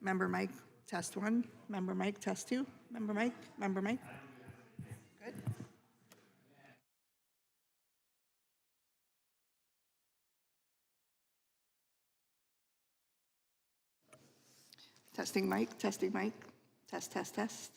Member Mike, test one. Member Mike, test two. Member Mike, member Mike. Good. Testing Mike, testing Mike. Test, test, test.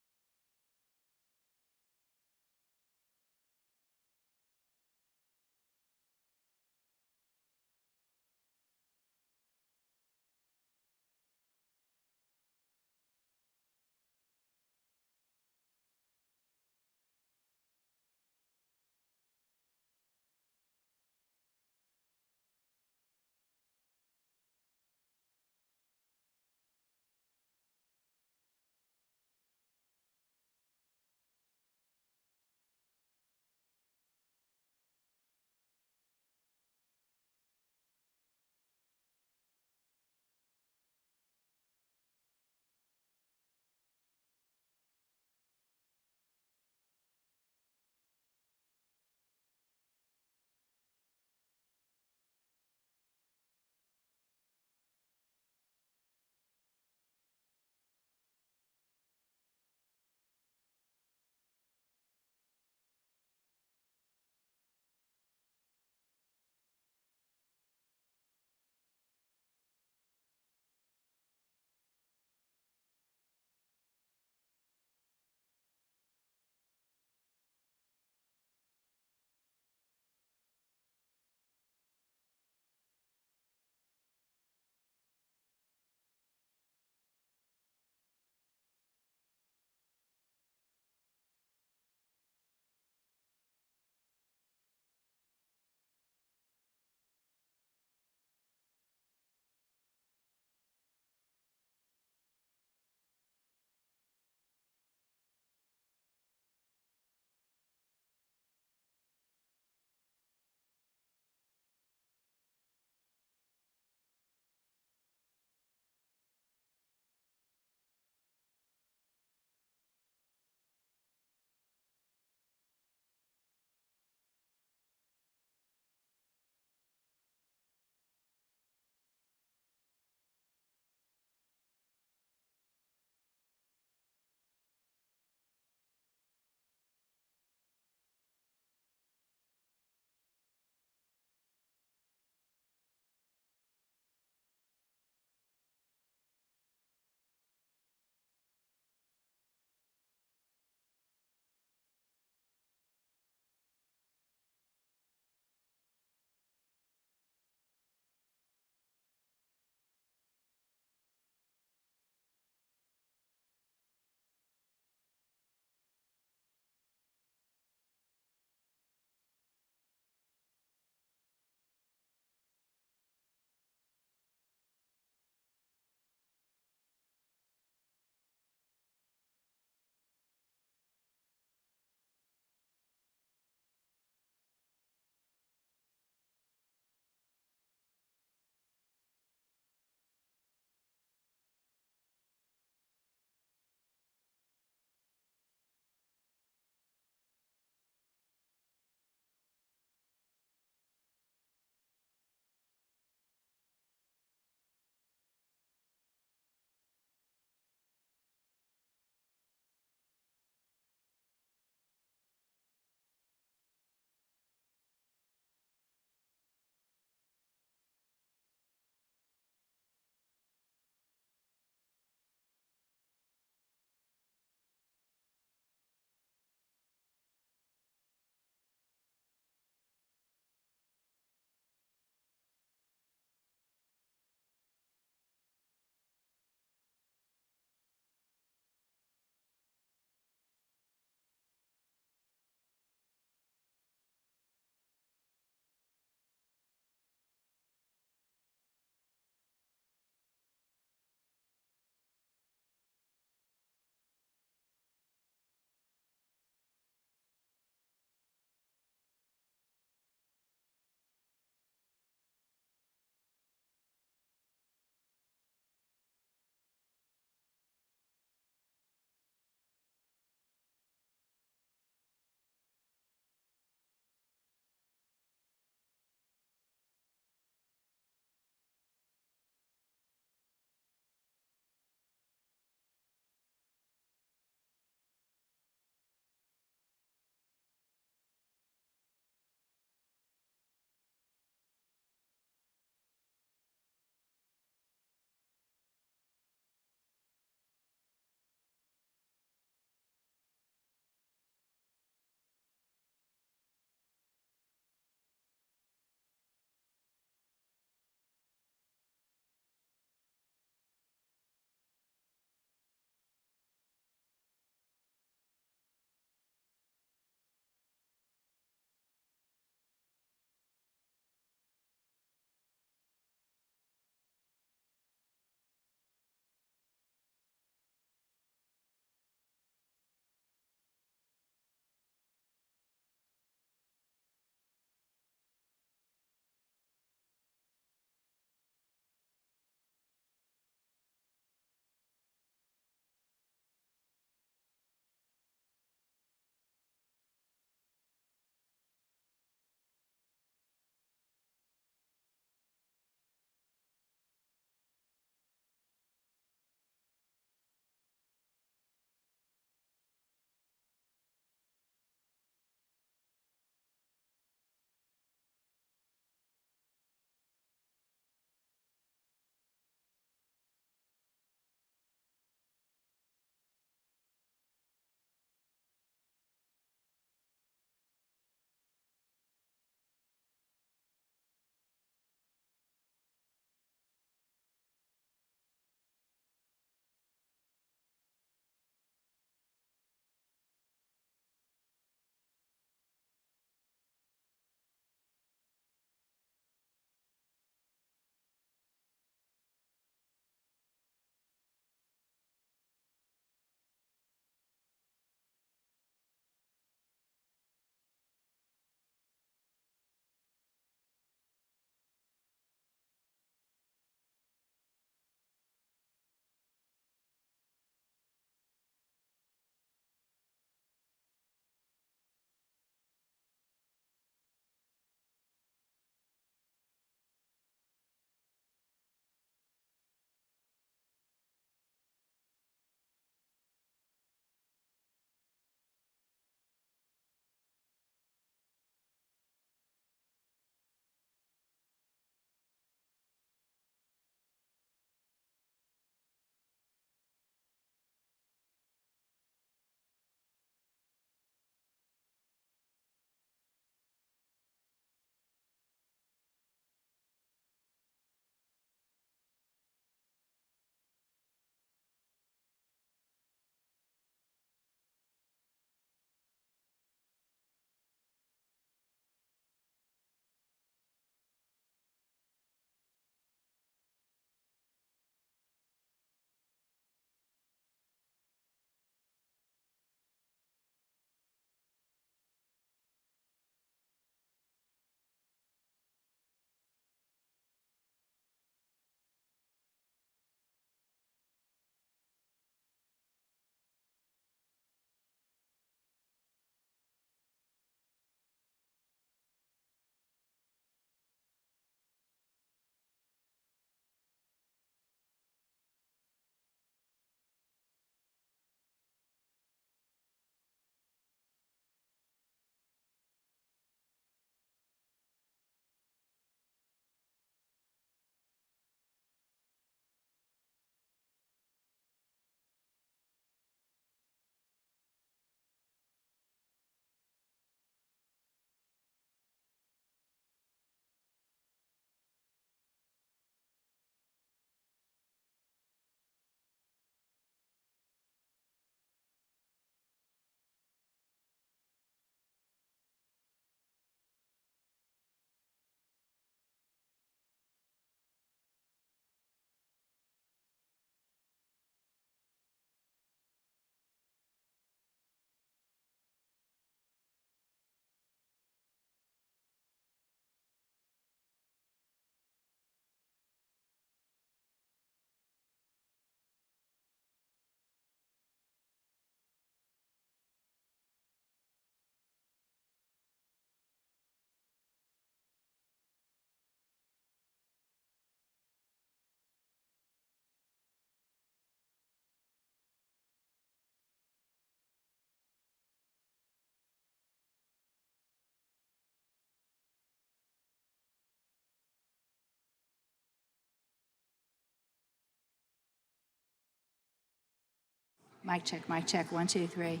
Mic check, 1, 2, 3.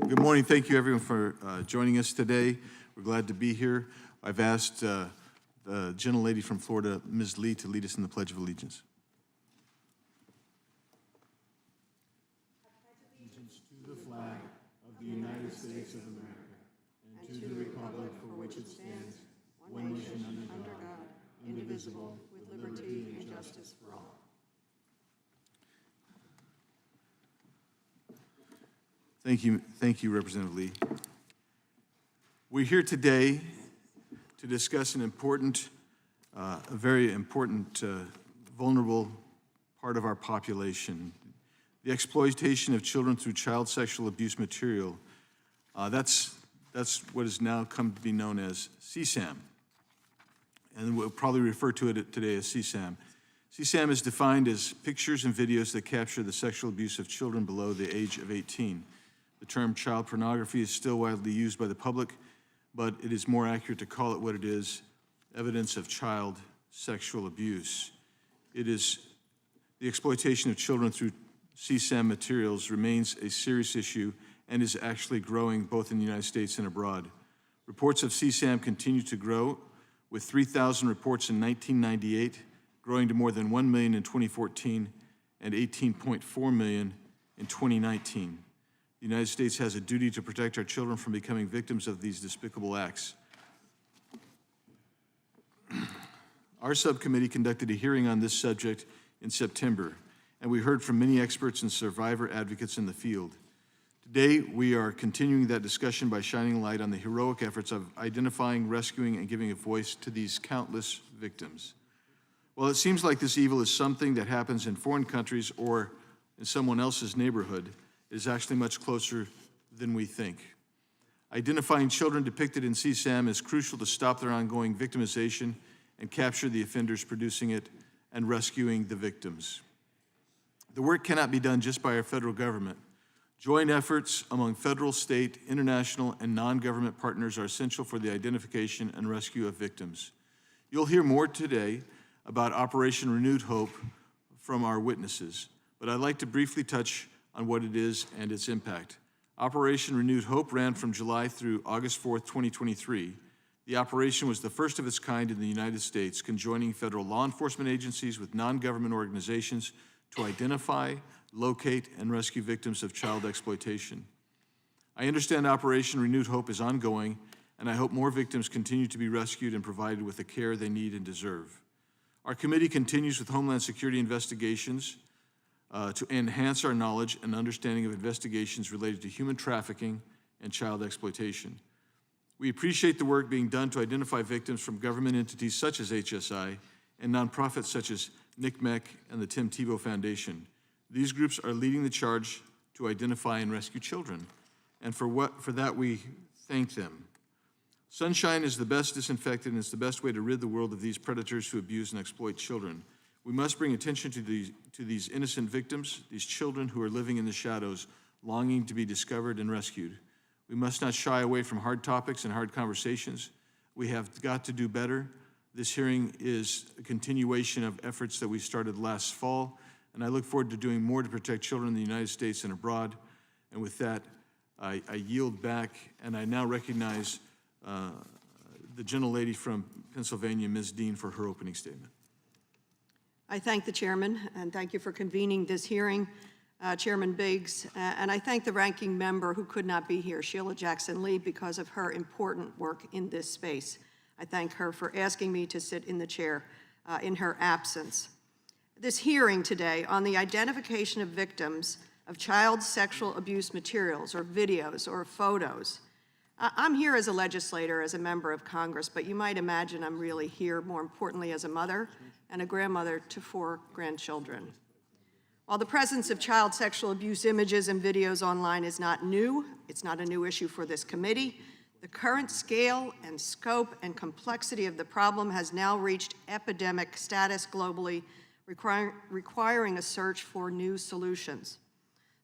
Good morning. Thank you, everyone, for joining us today. We're glad to be here. I've asked the gentlelady from Florida, Ms. Lee, to lead us in the Pledge of Allegiance. Allegiance to the flag of the United States of America and to the republic for which it stands, one nation under God, indivisible, with liberty and justice for all. Thank you, Representative Lee. We're here today to discuss an important, a very important, vulnerable part of our population, the exploitation of children through child sexual abuse material. That's what has now come to be known as CSAM, and we'll probably refer to it today as CSAM. CSAM is defined as pictures and videos that capture the sexual abuse of children below the age of 18. The term child pornography is still widely used by the public, but it is more accurate to call it what it is, evidence of child sexual abuse. It is the exploitation of children through CSAM materials remains a serious issue and is actually growing both in the United States and abroad. Reports of CSAM continue to grow, with 3,000 reports in 1998, growing to more than 1 million in 2014 and 18.4 million in 2019. The United States has a duty to protect our children from becoming victims of these despicable acts. Our subcommittee conducted a hearing on this subject in September, and we heard from many experts and survivor advocates in the field. Today, we are continuing that discussion by shining light on the heroic efforts of identifying, rescuing, and giving a voice to these countless victims. While it seems like this evil is something that happens in foreign countries or in someone else's neighborhood, it is actually much closer than we think. Identifying children depicted in CSAM is crucial to stop their ongoing victimization and capture the offenders producing it and rescuing the victims. The work cannot be done just by our federal government. Joint efforts among federal, state, international, and non-government partners are essential for the identification and rescue of victims. You'll hear more today about Operation Renewed Hope from our witnesses, but I'd like to briefly touch on what it is and its impact. Operation Renewed Hope ran from July through August 4th, 2023. The operation was the first of its kind in the United States, conjoining federal law enforcement agencies with non-government organizations to identify, locate, and rescue victims of child exploitation. I understand Operation Renewed Hope is ongoing, and I hope more victims continue to be rescued and provided with the care they need and deserve. Our committee continues with Homeland Security investigations to enhance our knowledge and understanding of investigations related to human trafficking and child exploitation. We appreciate the work being done to identify victims from government entities such as HSI and nonprofits such as NCMEC and the Tim Tebow Foundation. These groups are leading the charge to identify and rescue children, and for that we thank them. Sunshine is the best disinfectant, and it's the best way to rid the world of these predators who abuse and exploit children. We must bring attention to these innocent victims, these children who are living in the shadows, longing to be discovered and rescued. We must not shy away from hard topics and hard conversations. We have got to do better. This hearing is a continuation of efforts that we started last fall, and I look forward to doing more to protect children in the United States and abroad. And with that, I yield back, and I now recognize the gentlelady from Pennsylvania, Ms. Dean, for her opening statement. I thank the chairman, and thank you for convening this hearing, Chairman Biggs, and I thank the ranking member who could not be here, Sheila Jackson-Lee, because of her important work in this space. I thank her for asking me to sit in the chair in her absence. This hearing today on the identification of victims of child sexual abuse materials or videos or photos. I'm here as a legislator, as a member of Congress, but you might imagine I'm really here more importantly as a mother and a grandmother to 4 grandchildren. While the presence of child sexual abuse images and videos online is not new, it's not a new issue for this committee, the current scale and scope and complexity of the problem has now reached epidemic status globally, requiring a search for new solutions.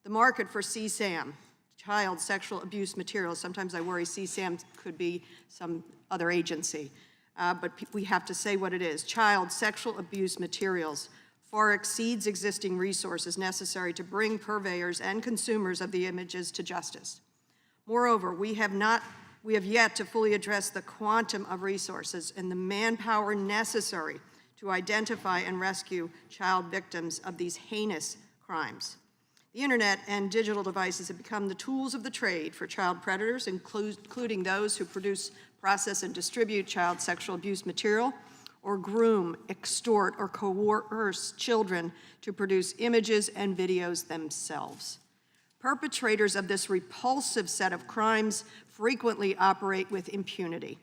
The market for CSAM, child sexual abuse materials, sometimes I worry CSAM could be some other agency, but we have to say what it is. Child sexual abuse materials far exceeds existing resources necessary to bring purveyors and consumers of the images to justice. Moreover, we have yet to fully address the quantum of resources and the manpower necessary to identify and rescue child victims of these heinous crimes. The internet and digital devices have become the tools of the trade for child predators, including those who produce, process, and distribute child sexual abuse material, or groom, extort, or coerce children to produce images and videos themselves. Perpetrators of this repulsive set of crimes frequently operate with impunity,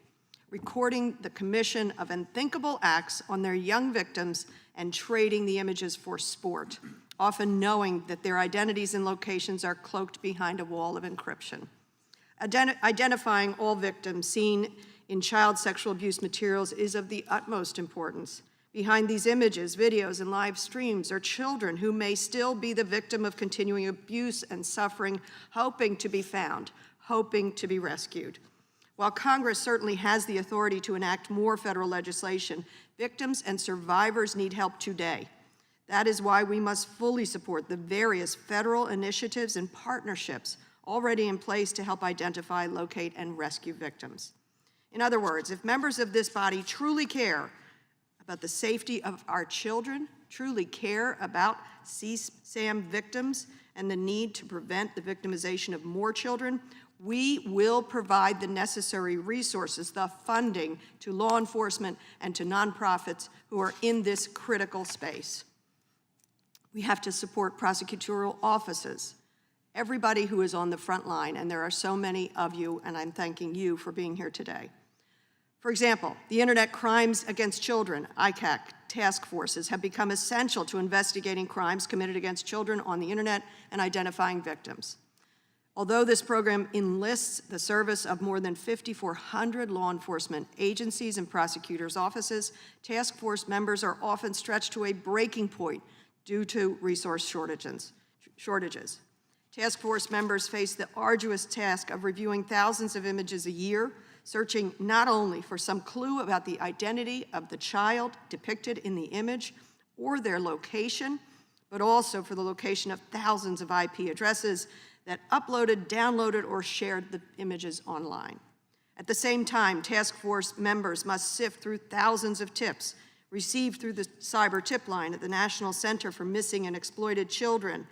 recording the commission of unthinkable acts on their young victims and trading the images for sport, often knowing that their identities and locations are cloaked behind a wall of encryption. Identifying all victims seen in child sexual abuse materials is of the utmost importance. Behind these images, videos, and live streams are children who may still be the victim of continuing abuse and suffering, hoping to be found, hoping to be rescued. While Congress certainly has the authority to enact more federal legislation, victims and survivors need help today. That is why we must fully support the various federal initiatives and partnerships already in place to help identify, locate, and rescue victims. In other words, if members of this body truly care about the safety of our children, truly care about CSAM victims and the need to prevent the victimization of more children, we will provide the necessary resources, the funding to law enforcement and to nonprofits who are in this critical space. We have to support prosecutorial offices, everybody who is on the front line, and there are so many of you, and I'm thanking you for being here today. For example, the Internet Crimes Against Children, ICAC, task forces have become essential to investigating crimes committed against children on the internet and identifying victims. Although this program enlists the service of more than 5,400 law enforcement agencies and prosecutors' offices, task force members are often stretched to a breaking point due to resource shortages. Task force members face the arduous task of reviewing thousands of images a year, searching not only for some clue about the identity of the child depicted in the image or their location, but also for the location of thousands of IP addresses that uploaded, downloaded, or shared the images online. At the same time, task force members must sift through thousands of tips received through the cyber tip line at the National Center for Missing and Exploited Children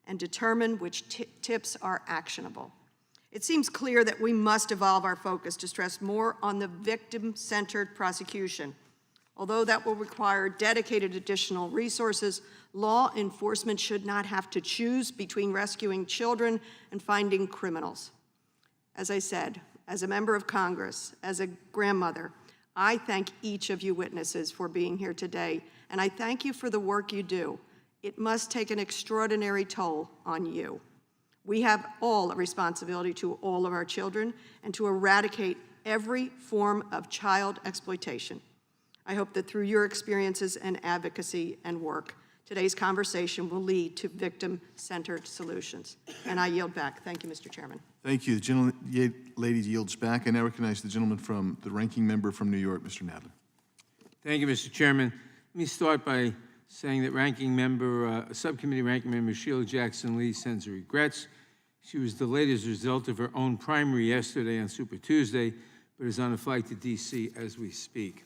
and determine which tips are actionable. It seems clear that we must evolve our focus to stress more on the victim-centered prosecution. Although that will require dedicated additional resources, law enforcement should not have to choose between rescuing children and finding criminals. As I said, as a member of Congress, as a grandmother, I thank each of you witnesses for being here today, and I thank you for the work you do. It must take an extraordinary toll on you. We have all a responsibility to all of our children and to eradicate every form of child exploitation. I hope that through your experiences and advocacy and work, today's conversation will lead to victim-centered solutions. And I yield back. Thank you, Mr. Chairman. Thank you. The lady yields back. I now recognize the gentleman from the ranking member from New York, Mr. Nadler. Thank you, Mr. Chairman. Let me start by saying that Subcommittee Ranking Member Sheila Jackson-Lee sends her regrets. She was delayed as a result of her own primary yesterday on Super Tuesday, but is on a flight to D.C. as we speak.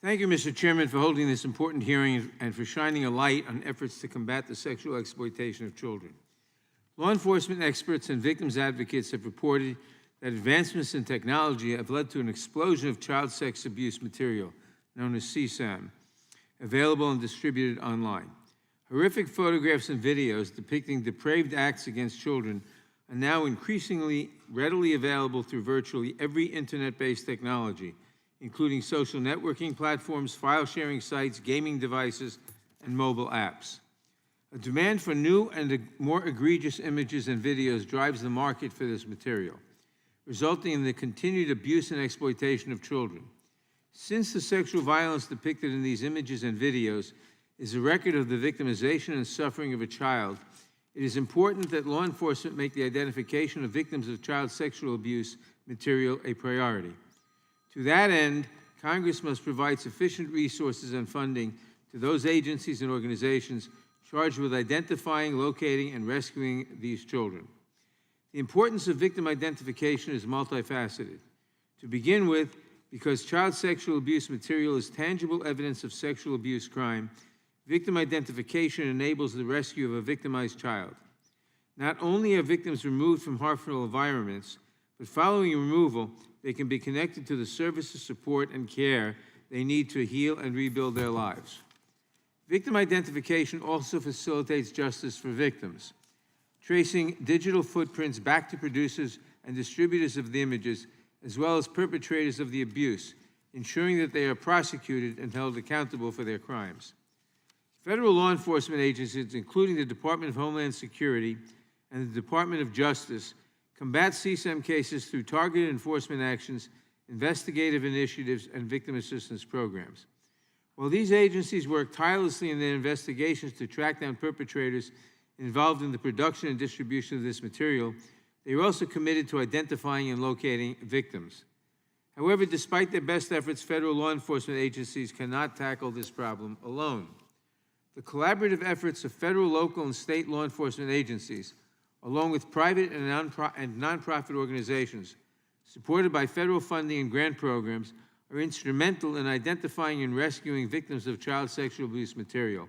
Thank you, Mr. Chairman, for holding this important hearing and for shining a light on efforts to combat the sexual exploitation of children. Law enforcement experts and victims advocates have reported that advancements in technology have led to an explosion of child sex abuse material, known as CSAM, available and distributed online. Horrific photographs and videos depicting depraved acts against children are now increasingly readily available through virtually every internet-based technology, including social networking platforms, file-sharing sites, gaming devices, and mobile apps. A demand for new and more egregious images and videos drives the market for this material, resulting in the continued abuse and exploitation of children. Since the sexual violence depicted in these images and videos is a record of the victimization and suffering of a child, it is important that law enforcement make the identification of victims of child sexual abuse material a priority. To that end, Congress must provide sufficient resources and funding to those agencies and organizations charged with identifying, locating, and rescuing these children. The importance of victim identification is multifaceted. To begin with, because child sexual abuse material is tangible evidence of sexual abuse crime, victim identification enables the rescue of a victimized child. Not only are victims removed from harmful environments, but following removal, they can be connected to the services, support, and care they need to heal and rebuild their lives. Victim identification also facilitates justice for victims. Tracing digital footprints back to producers and distributors of the images, as well as perpetrators of the abuse, ensuring that they are prosecuted and held accountable for their crimes. Federal law enforcement agencies, including the Department of Homeland Security and the Department of Justice, combat CSAM cases through targeted enforcement actions, investigative initiatives, and victim assistance programs. While these agencies work tirelessly in their investigations to track down perpetrators involved in the production and distribution of this material, they are also committed to identifying and locating victims. However, despite their best efforts, federal law enforcement agencies cannot tackle this problem alone. The collaborative efforts of federal, local, and state law enforcement agencies, along with private and nonprofit organizations, supported by federal funding and grant programs, are instrumental in identifying and rescuing victims of child sexual abuse material,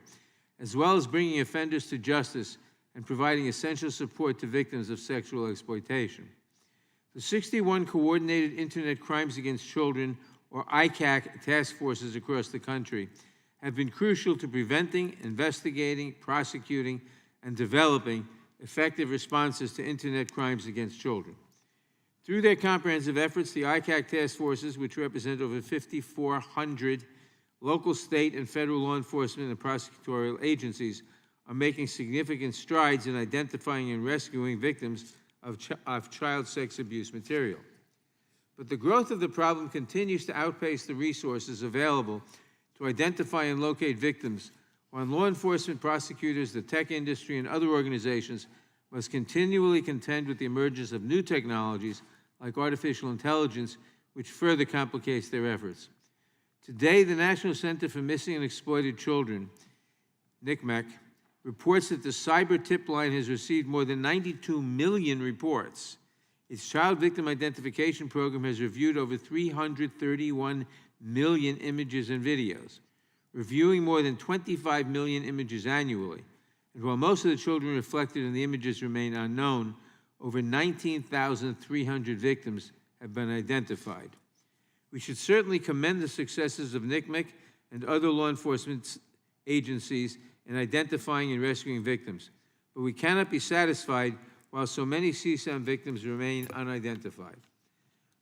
as well as bringing offenders to justice and providing essential support to victims of sexual exploitation. The 61 Coordinated Internet Crimes Against Children, or ICAC, task forces across the country have been crucial to preventing, investigating, prosecuting, and developing effective responses to Internet crimes against children. Through their comprehensive efforts, the ICAC task forces, which represent over 5,400 local, state, and federal law enforcement and prosecutorial agencies, are making significant strides in identifying and rescuing victims of child sex abuse material. But the growth of the problem continues to outpace the resources available to identify and locate victims, while law enforcement, prosecutors, the tech industry, and other organizations must continually contend with the emergence of new technologies like artificial intelligence, which further complicates their efforts. Today, the National Center for Missing and Exploited Children, NCMEC, reports that the cyber tip line has received more than 92 million reports. Its child victim identification program has reviewed over 331 million images and videos, reviewing more than 25 million images annually. And while most of the children reflected in the images remain unknown, over 19,300 victims have been identified. We should certainly commend the successes of NCMEC and other law enforcement agencies in identifying and rescuing victims, but we cannot be satisfied while so many CSAM victims remain unidentified.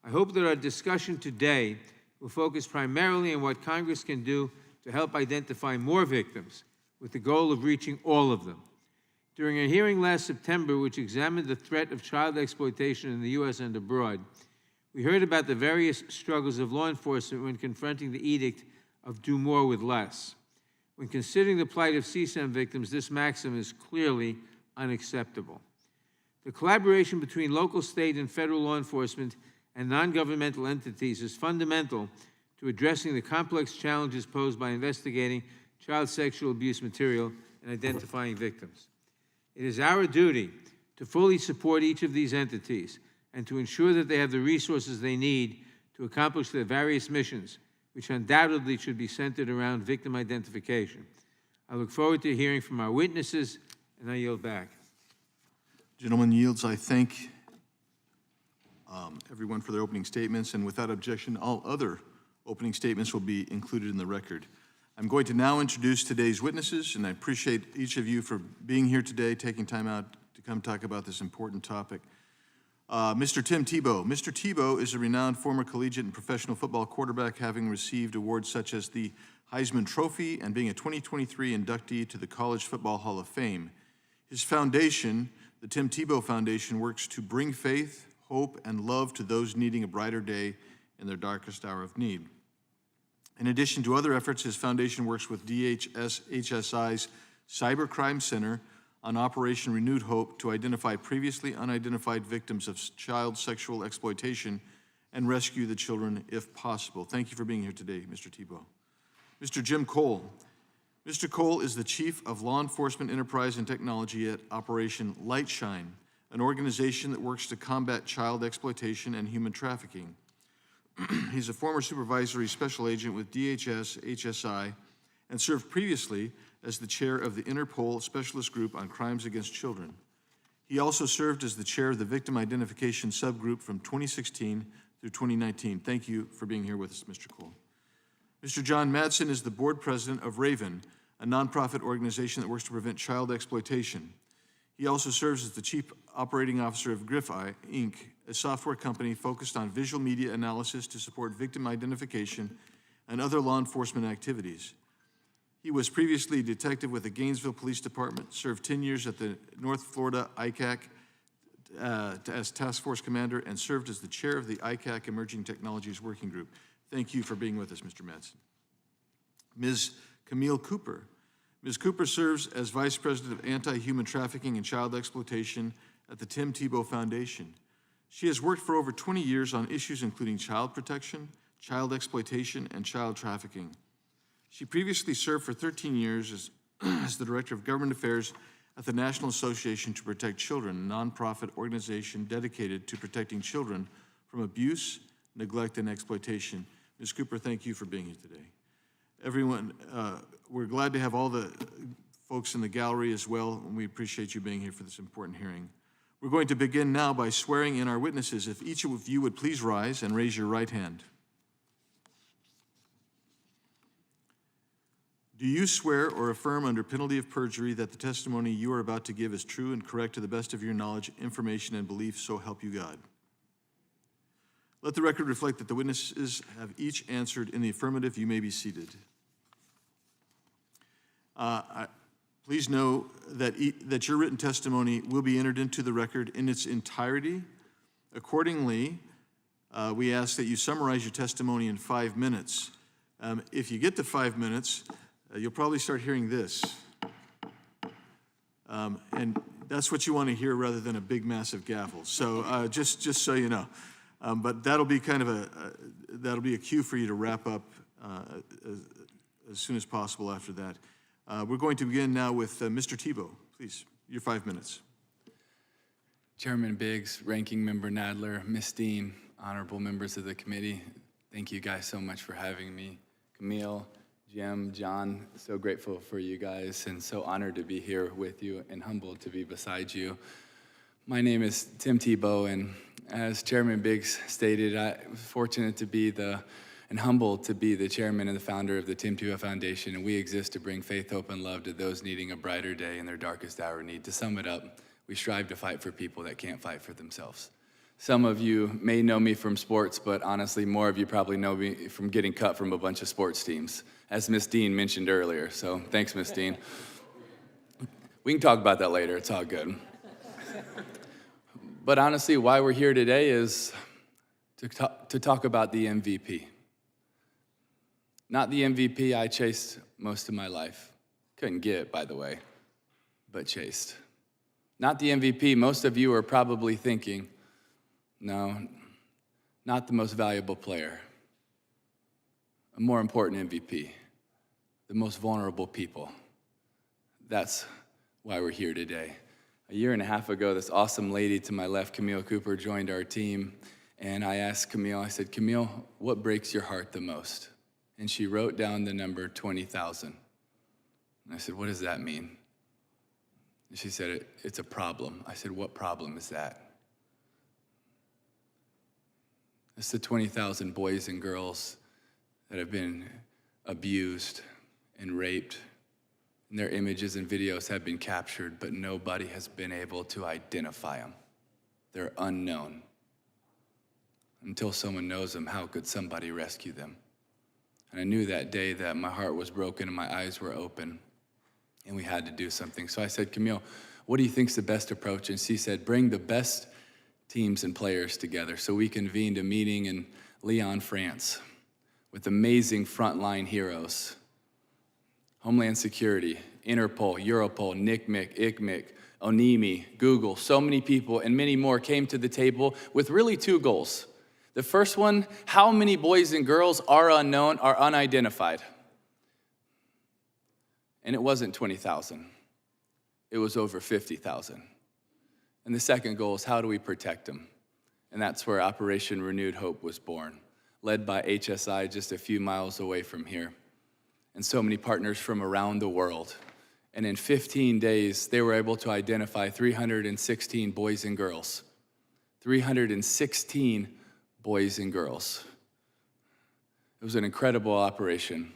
I hope that our discussion today will focus primarily on what Congress can do to help identify more victims, with the goal of reaching all of them. During a hearing last September, which examined the threat of child exploitation in the U.S. and abroad, we heard about the various struggles of law enforcement when confronting the edict of do more with less. When considering the plight of CSAM victims, this maxim is clearly unacceptable. The collaboration between local, state, and federal law enforcement and non-governmental entities is fundamental to addressing the complex challenges posed by investigating child sexual abuse material and identifying victims. It is our duty to fully support each of these entities and to ensure that they have the resources they need to accomplish their various missions, which undoubtedly should be centered around victim identification. I look forward to hearing from our witnesses, and I yield back. Gentleman yields. I thank everyone for their opening statements, and without objection, all other opening statements will be included in the record. I'm going to now introduce today's witnesses, and I appreciate each of you for being here today, taking time out to come talk about this important topic. Mr. Tim Tebow. Mr. Tebow is a renowned former collegiate and professional football quarterback, having received awards such as the Heisman Trophy and being a 2023 inductee to the College Football Hall of Fame. His foundation, the Tim Tebow Foundation, works to bring faith, hope, and love to those needing a brighter day in their darkest hour of need. In addition to other efforts, his foundation works with DHS-HSI's Cybercrime Center on Operation Renewed Hope to identify previously unidentified victims of child sexual exploitation and rescue the children if possible. Thank you for being here today, Mr. Tebow. Mr. Jim Cole. Mr. Cole is the Chief of Law Enforcement Enterprise and Technology at Operation Lightshine, an organization that works to combat child exploitation and human trafficking. He's a former supervisory special agent with DHS, HSI, and served previously as the chair of the Interpol Specialist Group on Crimes Against Children. He also served as the chair of the Victim Identification Subgroup from 2016 through 2019. Thank you for being here with us, Mr. Cole. Mr. John Madson is the board president of Raven, a nonprofit organization that works to prevent child exploitation. He also serves as the chief operating officer of GriffEye, Inc., a software company focused on visual media analysis to support victim identification and other law enforcement activities. He was previously a detective with the Gainesville Police Department, served 10 years at the North Florida ICAC as task force commander, and served as the chair of the ICAC Emerging Technologies Working Group. Thank you for being with us, Mr. Madson. Ms. Camille Cooper. Ms. Cooper serves as Vice President of Anti-Human Trafficking and Child Exploitation at the Tim Tebow Foundation. She has worked for over 20 years on issues including child protection, child exploitation, and child trafficking. She previously served for 13 years as the Director of Government Affairs at the National Association to Protect Children, a nonprofit organization dedicated to protecting children from abuse, neglect, and exploitation. Ms. Cooper, thank you for being here today. Everyone, we're glad to have all the folks in the gallery as well, and we appreciate you being here for this important hearing. We're going to begin now by swearing in our witnesses. If each of you would please rise and raise your right hand. Do you swear or affirm under penalty of perjury that the testimony you are about to give is true and correct to the best of your knowledge, information, and belief, so help you God? Let the record reflect that the witnesses have each answered in the affirmative. You may be seated. Please know that your written testimony will be entered into the record in its entirety. Accordingly, we ask that you summarize your testimony in 5 minutes. If you get to 5 minutes, you'll probably start hearing this. And that's what you want to hear rather than a big, massive gavel. So just so you know. But that'll be kind of that'll be a cue for you to wrap up as soon as possible after that. We're going to begin now with Mr. Tebow. Please, your 5 minutes. Chairman Biggs, Ranking Member Nadler, Ms. Dean, honorable members of the committee, thank you guys so much for having me. Camille, Jim, John, so grateful for you guys and so honored to be here with you and humbled to be beside you. My name is Tim Tebow, and as Chairman Biggs stated, I was fortunate to be and humbled to be the chairman and the founder of the Tim Tebow Foundation, and we exist to bring faith, hope, and love to those needing a brighter day in their darkest hour of need. To sum it up, we strive to fight for people that can't fight for themselves. Some of you may know me from sports, but honestly, more of you probably know me from getting cut from a bunch of sports teams, as Ms. Dean mentioned earlier, so thanks, Ms. Dean. We can talk about that later, it's all good. But honestly, why we're here today is to talk about the MVP. Not the MVP I chased most of my life. Couldn't get, by the way, but chased. Not the MVP most of you are probably thinking, no, not the most valuable player. A more important MVP, the most vulnerable people. That's why we're here today. A year and a half ago, this awesome lady to my left, Camille Cooper, joined our team, and I asked Camille, I said, Camille, what breaks your heart the most? And she wrote down the number 20,000. And I said, what does that mean? And she said, it's a problem. I said, what problem is that? It's the 20,000 boys and girls that have been abused and raped, and their images and videos have been captured, but nobody has been able to identify them. They're unknown. Until someone knows them, how could somebody rescue them? And I knew that day that my heart was broken and my eyes were open, and we had to do something. So I said, Camille, what do you think's the best approach? And she said, bring the best teams and players together. So we convened a meeting in Lyon, France, with amazing frontline heroes. Homeland Security, Interpol, Europol, NCMEC, ICMEC, ONIMI, Google, so many people and many more came to the table with really two goals. The first one, how many boys and girls are unknown, are unidentified? And it wasn't 20,000. It was over 50,000. And the second goal is how do we protect them? And that's where Operation Renewed Hope was born, led by HSI just a few miles away from here, and so many partners from around the world. And in 15 days, they were able to identify 316 boys and girls. 316 boys and girls. It was an incredible operation,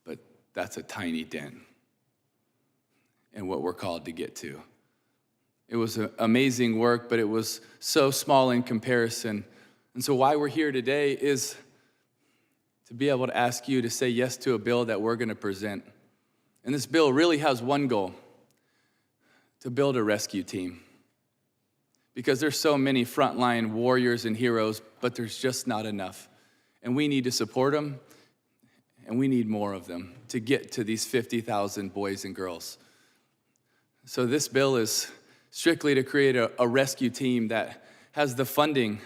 but that's a tiny dent in what we're called to get to. It was amazing work, but it was so small in comparison. And so why we're here today is to be able to ask you to say yes to a bill that we're going to present. And this bill really has one goal: to build a rescue team. Because there's so many frontline warriors and heroes, but there's just not enough. And we need to support them, and we need more of them to get to these 50,000 boys and girls. So this bill is strictly to create a rescue team that has the funding,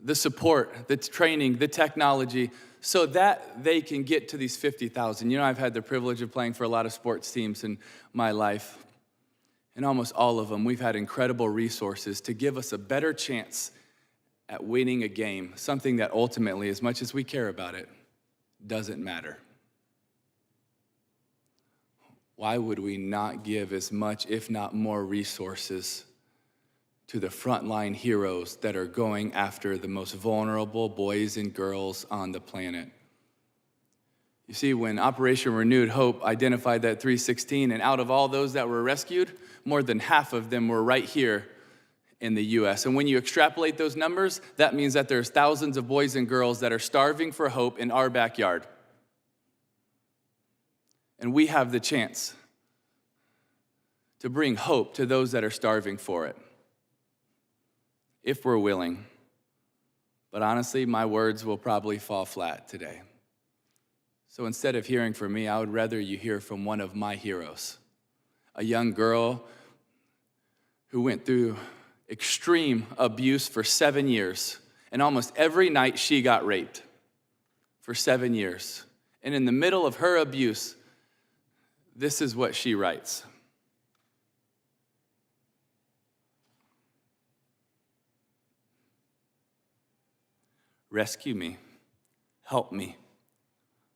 the support, the training, the technology, so that they can get to these 50,000. You know, I've had the privilege of playing for a lot of sports teams in my life. And almost all of them, we've had incredible resources to give us a better chance at winning a game, something that ultimately, as much as we care about it, doesn't matter. Why would we not give as much, if not more, resources to the frontline heroes that are going after the most vulnerable boys and girls on the planet? You see, when Operation Renewed Hope identified that 316, and out of all those that were rescued, more than half of them were right here in the U.S. And when you extrapolate those numbers, that means that there's thousands of boys and girls that are starving for hope in our backyard. And we have the chance to bring hope to those that are starving for it, if we're willing. But honestly, my words will probably fall flat today. So instead of hearing from me, I would rather you hear from one of my heroes, a young girl who went through extreme abuse for 7 years. And almost every night she got raped for 7 years. And in the middle of her abuse, this is what she writes. Rescue me. Help me.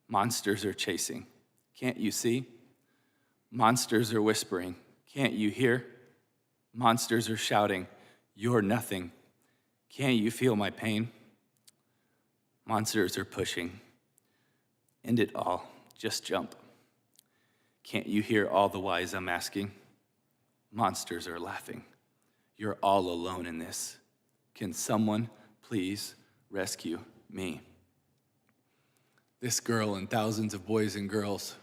Monsters are chasing. Can't you see? Monsters are whispering. Can't you hear? Monsters are shouting, you're nothing. Can't you feel my pain? Monsters are pushing. End it all. Just jump. Can't you hear all the whys I'm asking? Monsters are laughing. You're all alone in this. Can someone please rescue me? This girl and thousands of boys and girls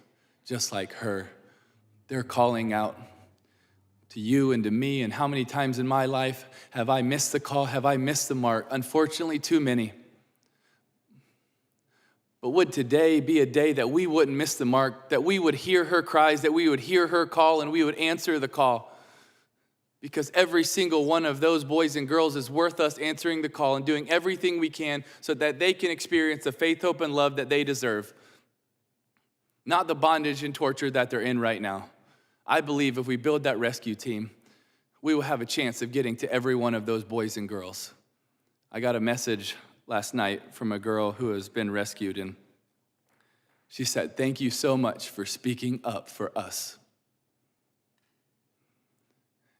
just like her, they're calling out to you and to me. And how many times in my life have I missed the call? Have I missed the mark? Unfortunately, too many. But would today be a day that we wouldn't miss the mark, that we would hear her cries, that we would hear her call, and we would answer the call? Because every single one of those boys and girls is worth us answering the call and doing everything we can so that they can experience the faith, hope, and love that they deserve. Not the bondage and torture that they're in right now. I believe if we build that rescue team, we will have a chance of getting to every one of those boys and girls. I got a message last night from a girl who has been rescued, and she said, "Thank you so much for speaking up for us."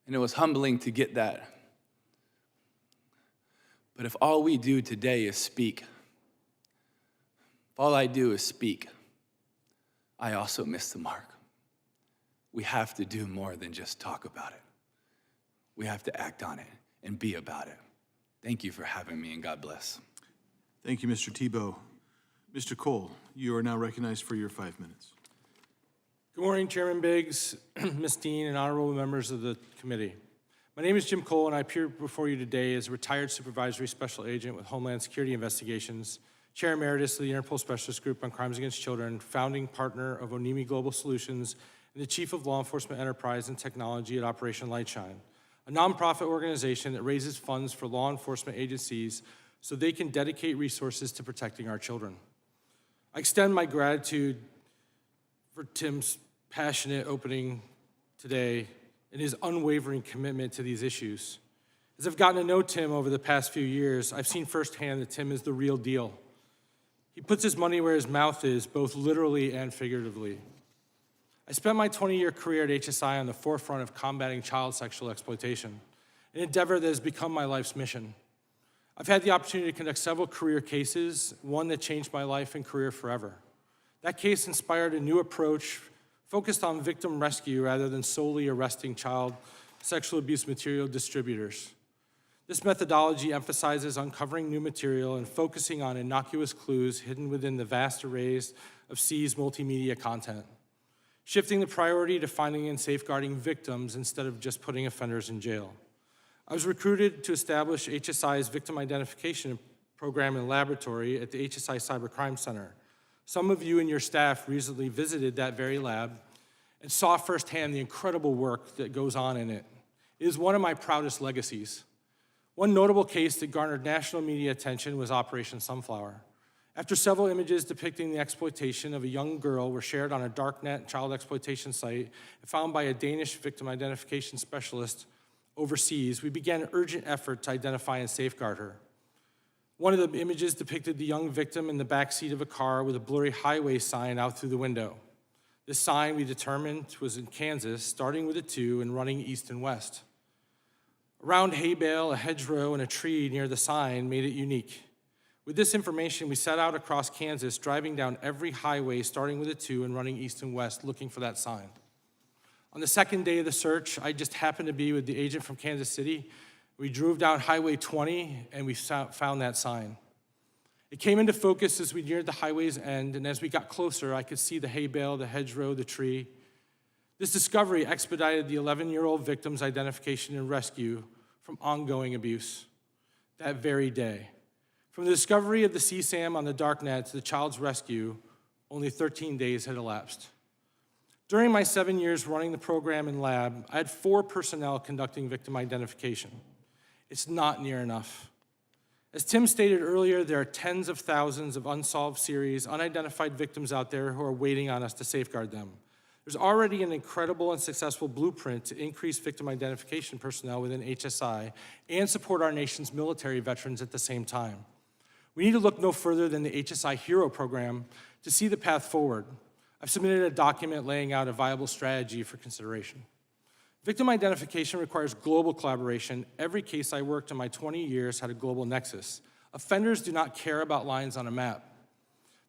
And it was humbling to get that. But if all we do today is speak, if all I do is speak, I also miss the mark. We have to do more than just talk about it. We have to act on it and be about it. Thank you for having me, and God bless. Thank you, Mr. Tebow. Mr. Cole, you are now recognized for your 5 minutes. Good morning, Chairman Biggs, Ms. Dean, and honorable members of the committee. My name is Jim Cole, and I appear before you today as a retired supervisory special agent with Homeland Security Investigations, Chair Emeritus of the Interpol Specialist Group on Crimes Against Children, founding partner of Onimi Global Solutions, and the Chief of Law Enforcement Enterprise and Technology at Operation Lightshine, a nonprofit organization that raises funds for law enforcement agencies so they can dedicate resources to protecting our children. I extend my gratitude for Tim's passionate opening today and his unwavering commitment to these issues. As I've gotten to know Tim over the past few years, I've seen firsthand that Tim is the real deal. He puts his money where his mouth is, both literally and figuratively. I spent my 20-year career at HSI on the forefront of combating child sexual exploitation, an endeavor that has become my life's mission. I've had the opportunity to conduct several career cases, one that changed my life and career forever. That case inspired a new approach focused on victim rescue rather than solely arresting child sexual abuse material distributors. This methodology emphasizes uncovering new material and focusing on innocuous clues hidden within the vast arrays of seized multimedia content, shifting the priority to finding and safeguarding victims instead of just putting offenders in jail. I was recruited to establish HSI's victim identification program and laboratory at the HSI Cybercrime Center. Some of you and your staff recently visited that very lab and saw firsthand the incredible work that goes on in it. It is one of my proudest legacies. One notable case that garnered national media attention was Operation Sunflower. After several images depicting the exploitation of a young girl were shared on a darknet child exploitation site and found by a Danish victim identification specialist overseas, we began an urgent effort to identify and safeguard her. One of the images depicted the young victim in the backseat of a car with a blurry highway sign out through the window. This sign, we determined, was in Kansas, starting with a 2 and running east and west. Around hay bale, a hedgerow, and a tree near the sign made it unique. With this information, we set out across Kansas, driving down every highway, starting with a 2 and running east and west, looking for that sign. On the second day of the search, I just happened to be with the agent from Kansas City. We drove down Highway 20, and we found that sign. It came into focus as we neared the highway's end, and as we got closer, I could see the hay bale, the hedgerow, the tree. This discovery expedited the 11-year-old victim's identification and rescue from ongoing abuse that very day. From the discovery of the CSAM on the darknet to the child's rescue, only 13 days had elapsed. During my 7 years running the program and lab, I had 4 personnel conducting victim identification. It's not near enough. As Tim stated earlier, there are tens of thousands of unsolved series, unidentified victims out there who are waiting on us to safeguard them. There's already an incredible and successful blueprint to increase victim identification personnel within HSI and support our nation's military veterans at the same time. We need to look no further than the HSI Hero program to see the path forward. I've submitted a document laying out a viable strategy for consideration. Victim identification requires global collaboration. Every case I worked in my 20 years had a global nexus. Offenders do not care about lines on a map.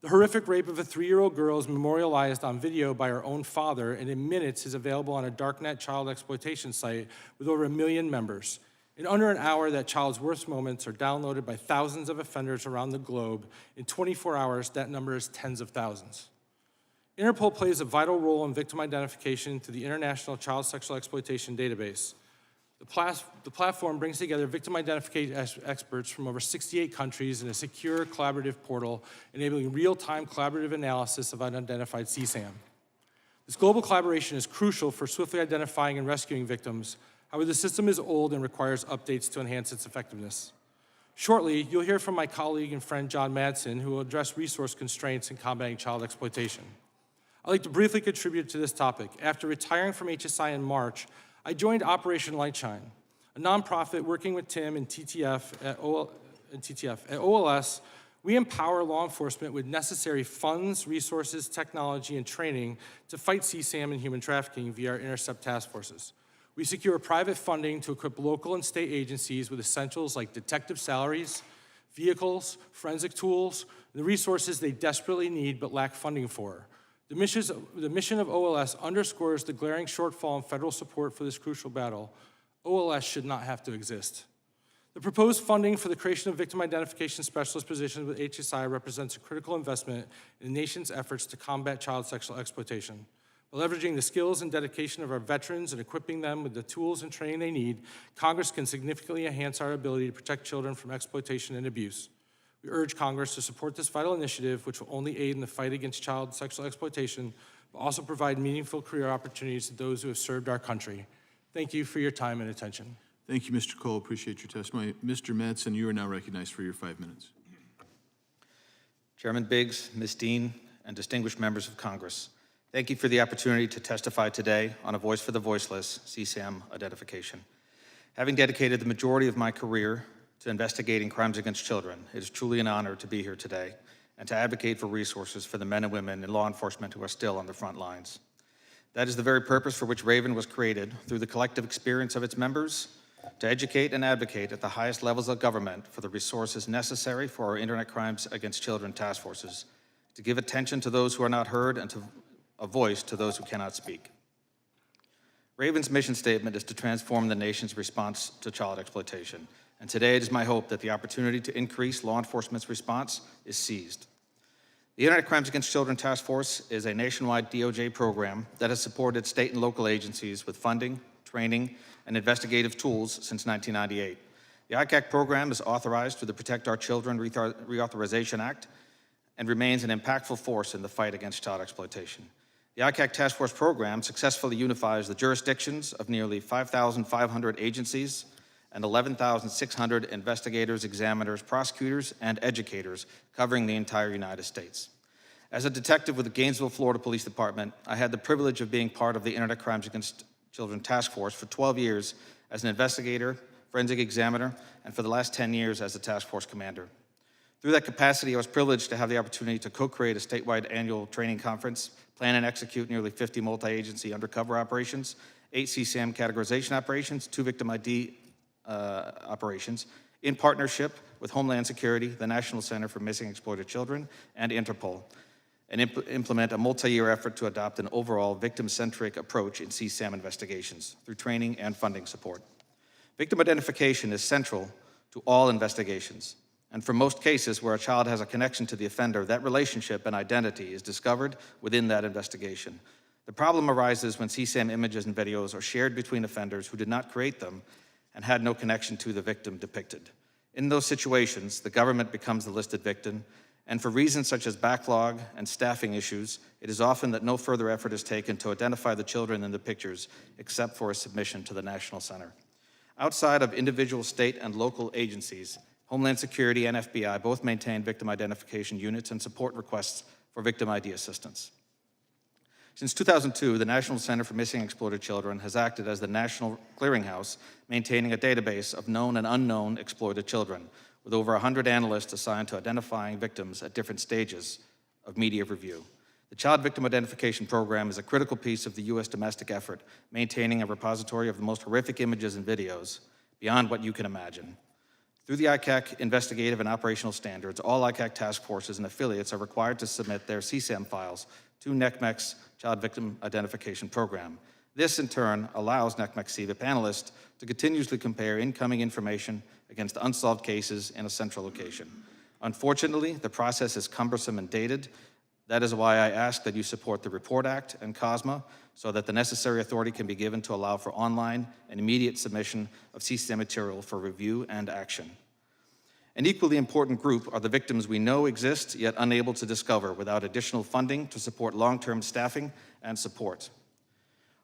The horrific rape of a 3-year-old girl is memorialized on video by her own father, and in minutes is available on a darknet child exploitation site with over 1 million members. In under an hour, that child's worst moments are downloaded by thousands of offenders around the globe. In 24 hours, that number is tens of thousands. Interpol plays a vital role in victim identification through the International Child Sexual Exploitation Database. The platform brings together victim identification experts from over 68 countries in a secure, collaborative portal, enabling real-time collaborative analysis of unidentified CSAM. This global collaboration is crucial for swiftly identifying and rescuing victims. However, the system is old and requires updates to enhance its effectiveness. Shortly, you'll hear from my colleague and friend John Madson, who will address resource constraints in combating child exploitation. I'd like to briefly contribute to this topic. After retiring from HSI in March, I joined Operation Lightshine, a nonprofit working with Tim and TTF at OLS. We empower law enforcement with necessary funds, resources, technology, and training to fight CSAM and human trafficking via our Intercept task forces. We secure private funding to equip local and state agencies with essentials like detective salaries, vehicles, forensic tools, and the resources they desperately need but lack funding for. The mission of OLS underscores the glaring shortfall in federal support for this crucial battle. OLS should not have to exist. The proposed funding for the creation of victim identification specialist positions with HSI represents a critical investment in the nation's efforts to combat child sexual exploitation. By leveraging the skills and dedication of our veterans and equipping them with the tools and training they need, Congress can significantly enhance our ability to protect children from exploitation and abuse. We urge Congress to support this vital initiative, which will only aid in the fight against child sexual exploitation, but also provide meaningful career opportunities to those who have served our country. Thank you for your time and attention. Thank you, Mr. Cole. Appreciate your testimony. Mr. Madson, you are now recognized for your 5 minutes. Chairman Biggs, Ms. Dean, and distinguished members of Congress, Thank you for the opportunity to testify today on a Voice for the Voiceless CSAM identification. Having dedicated the majority of my career to investigating crimes against children, it is truly an honor to be here today and to advocate for resources for the men and women in law enforcement who are still on the front lines. That is the very purpose for which Raven was created, through the collective experience of its members, to educate and advocate at the highest levels of government for the resources necessary for our Internet Crimes Against Children task forces, to give attention to those who are not heard and to a voice to those who cannot speak. Raven's mission statement is to transform the nation's response to child exploitation, and today it is my hope that the opportunity to increase law enforcement's response is seized. The Internet Crimes Against Children Task Force is a nationwide DOJ program that has supported state and local agencies with funding, training, and investigative tools since 1998. The ICAC program is authorized through the Protect Our Children Reauthorization Act and remains an impactful force in the fight against child exploitation. The ICAC Task Force program successfully unifies the jurisdictions of nearly 5,500 agencies and 11,600 investigators, examiners, prosecutors, and educators covering the entire United States. As a detective with the Gainesville, Florida Police Department, I had the privilege of being part of the Internet Crimes Against Children Task Force for 12 years as an investigator, forensic examiner, and for the last 10 years as a task force commander. Through that capacity, I was privileged to have the opportunity to co-create a statewide annual training conference, plan and execute nearly 50 multi-agency undercover operations, 8 CSAM categorization operations, 2 victim ID operations, in partnership with Homeland Security, the National Center for Missing and Exploited Children, and Interpol, and implement a multi-year effort to adopt an overall victim-centric approach in CSAM investigations through training and funding support. Victim identification is central to all investigations. And for most cases where a child has a connection to the offender, that relationship and identity is discovered within that investigation. The problem arises when CSAM images and videos are shared between offenders who did not create them and had no connection to the victim depicted. In those situations, the government becomes the listed victim, and for reasons such as backlog and staffing issues, it is often that no further effort is taken to identify the children in the pictures except for a submission to the National Center. Outside of individual state and local agencies, Homeland Security and FBI both maintain victim identification units and support requests for victim ID assistance. Since 2002, the National Center for Missing and Exploited Children has acted as the national clearinghouse, maintaining a database of known and unknown exploited children, with over 100 analysts assigned to identifying victims at different stages of media review. The Child Victim Identification Program is a critical piece of the U.S. domestic effort, maintaining a repository of the most horrific images and videos beyond what you can imagine. Through the ICAC investigative and operational standards, all ICAC task forces and affiliates are required to submit their CSAM files to NCMEC's Child Victim Identification Program. This, in turn, allows NCMEC CVIP analysts to continuously compare incoming information against unsolved cases in a central location. Unfortunately, the process is cumbersome and dated. That is why I ask that you support the Report Act and COSMA so that the necessary authority can be given to allow for online and immediate submission of CSAM material for review and action. An equally important group are the victims we know exist yet unable to discover without additional funding to support long-term staffing and support.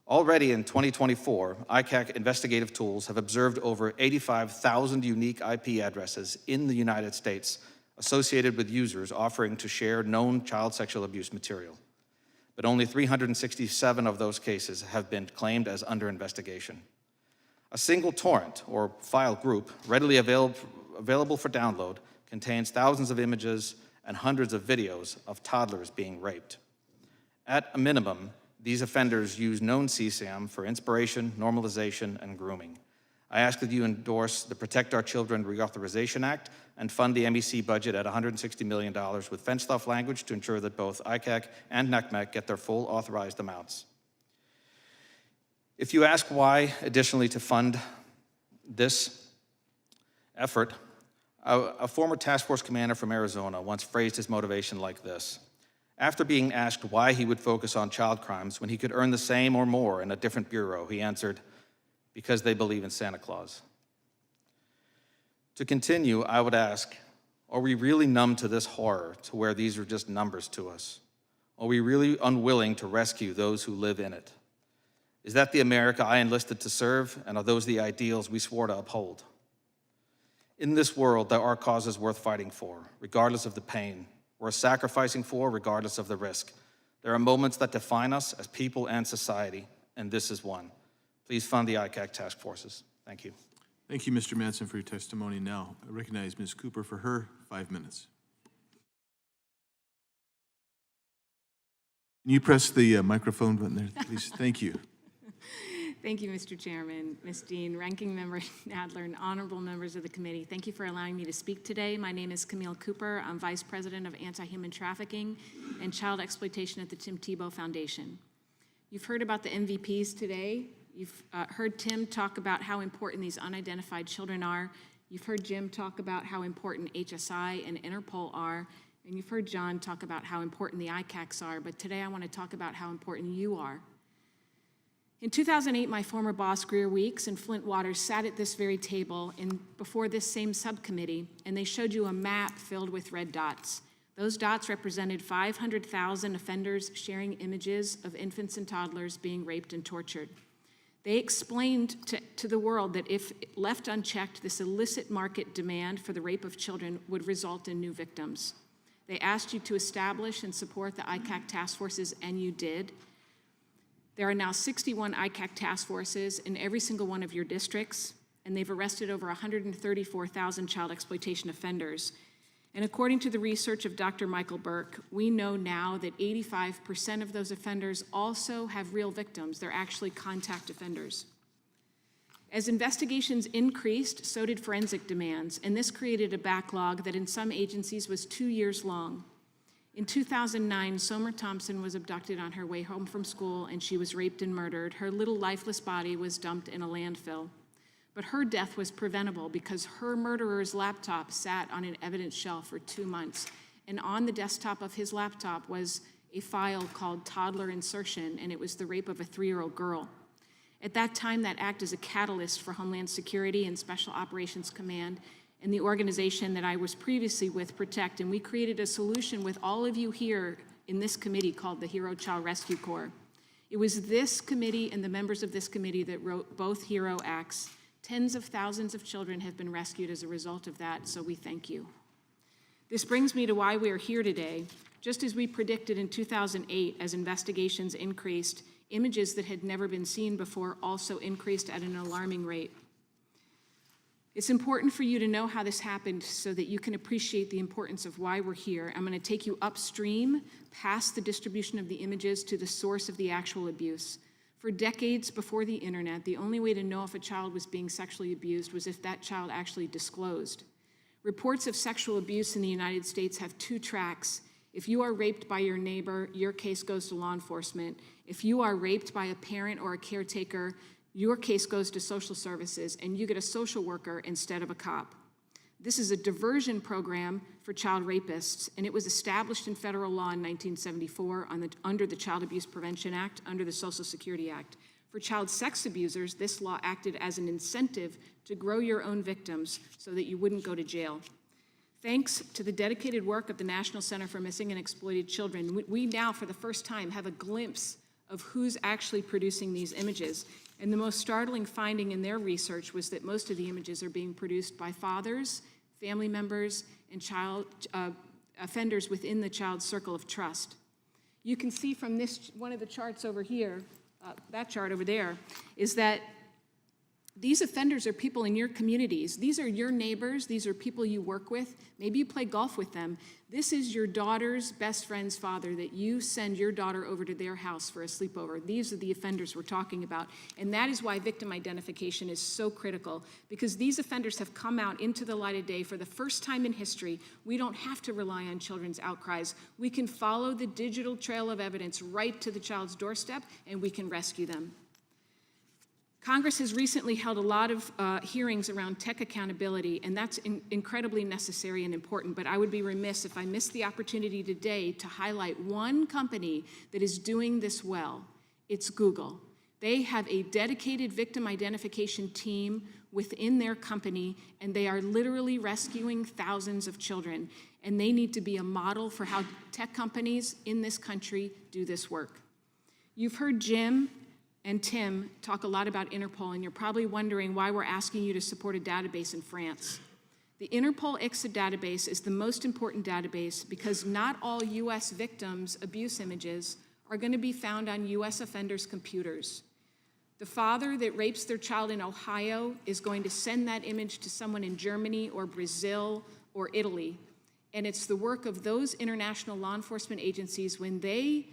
Already in 2024, ICAC investigative tools have observed over 85,000 unique IP addresses in the United States associated with users offering to share known child sexual abuse material. But only 367 of those cases have been claimed as under investigation. A single torrent or file group readily available for download contains thousands of images and hundreds of videos of toddlers being raped. At a minimum, these offenders use known CSAM for inspiration, normalization, and grooming. I ask that you endorse the Protect Our Children Reauthorization Act and fund the MEC budget at $160 million with fenced-off language to ensure that both ICAC and NCMEC get their full authorized amounts. If you ask why, additionally, to fund this effort, a former task force commander from Arizona once phrased his motivation like this. After being asked why he would focus on child crimes when he could earn the same or more in a different bureau, he answered, because they believe in Santa Claus. To continue, I would ask, are we really numb to this horror to where these are just numbers to us? Are we really unwilling to rescue those who live in it? Is that the America I enlisted to serve, and are those the ideals we swore to uphold? In this world, there are causes worth fighting for, regardless of the pain, worth sacrificing for, regardless of the risk. There are moments that define us as people and society, and this is one. Please fund the ICAC task forces. Thank you. Thank you, Mr. Madson, for your testimony. Now, I recognize Ms. Cooper for her 5 minutes. Can you press the microphone button there, please? Thank you. Thank you, Mr. Chairman, Ms. Dean, Ranking Member Nadler, and honorable members of the committee. Thank you for allowing me to speak today. My name is Camille Cooper. I'm Vice President of Anti-Human Trafficking and Child Exploitation at the Tim Tebow Foundation. You've heard about the MVPs today. You've heard Tim talk about how important these unidentified children are. You've heard Jim talk about how important HSI and Interpol are. And you've heard John talk about how important the ICACs are. But today I want to talk about how important you are. In 2008, my former boss, Greer Weeks, and Flint Waters sat at this very table before this same subcommittee, and they showed you a map filled with red dots. Those dots represented 500,000 offenders sharing images of infants and toddlers being raped and tortured. They explained to the world that if left unchecked, this illicit market demand for the rape of children would result in new victims. They asked you to establish and support the ICAC task forces, and you did. There are now 61 ICAC task forces in every single one of your districts, and they've arrested over 134,000 child exploitation offenders. And according to the research of Dr. Michael Burke, we know now that 85% of those offenders also have real victims. They're actually contact offenders. As investigations increased, so did forensic demands, and this created a backlog that in some agencies was 2 years long. In 2009, Somer Thompson was abducted on her way home from school, and she was raped and murdered. Her little lifeless body was dumped in a landfill. But her death was preventable because her murderer's laptop sat on an evidence shelf for 2 months. And on the desktop of his laptop was a file called Toddler Insertion, and it was the rape of a 3-year-old girl. At that time, that acted as a catalyst for Homeland Security and Special Operations Command and the organization that I was previously with, Protect, and we created a solution with all of you here in this committee called the Hero Child Rescue Corps. It was this committee and the members of this committee that wrote both HERO Acts. Tens of thousands of children have been rescued as a result of that, so we thank you. This brings me to why we are here today. Just as we predicted in 2008, as investigations increased, images that had never been seen before also increased at an alarming rate. It's important for you to know how this happened so that you can appreciate the importance of why we're here. I'm going to take you upstream, past the distribution of the images, to the source of the actual abuse. For decades before the internet, the only way to know if a child was being sexually abused was if that child actually disclosed. Reports of sexual abuse in the United States have 2 tracks. If you are raped by your neighbor, your case goes to law enforcement. If you are raped by a parent or a caretaker, your case goes to social services, and you get a social worker instead of a cop. This is a diversion program for child rapists, and it was established in federal law in 1974 under the Child Abuse Prevention Act, under the Social Security Act. For child sex abusers, this law acted as an incentive to grow your own victims so that you wouldn't go to jail. Thanks to the dedicated work of the National Center for Missing and Exploited Children, we now, for the first time, have a glimpse of who's actually producing these images. And the most startling finding in their research was that most of the images are being produced by fathers, family members, and child offenders within the child's circle of trust. You can see from this, one of the charts over here, that chart over there, is that these offenders are people in your communities. These are your neighbors. These are people you work with. Maybe you play golf with them. This is your daughter's best friend's father that you send your daughter over to their house for a sleepover. These are the offenders we're talking about. And that is why victim identification is so critical, because these offenders have come out into the light of day for the first time in history. We don't have to rely on children's outcries. We can follow the digital trail of evidence right to the child's doorstep, and we can rescue them. Congress has recently held a lot of hearings around tech accountability, and that's incredibly necessary and important, but I would be remiss if I missed the opportunity today to highlight one company that is doing this well. It's Google. They have a dedicated victim identification team within their company, and they are literally rescuing thousands of children, and they need to be a model for how tech companies in this country do this work. You've heard Jim and Tim talk a lot about Interpol, and you're probably wondering why we're asking you to support a database in France. The Interpol ICSA database is the most important database because not all U.S. victims' abuse images are going to be found on U.S. offenders' computers. The father that rapes their child in Ohio is going to send that image to someone in Germany or Brazil or Italy. And it's the work of those international law enforcement agencies when they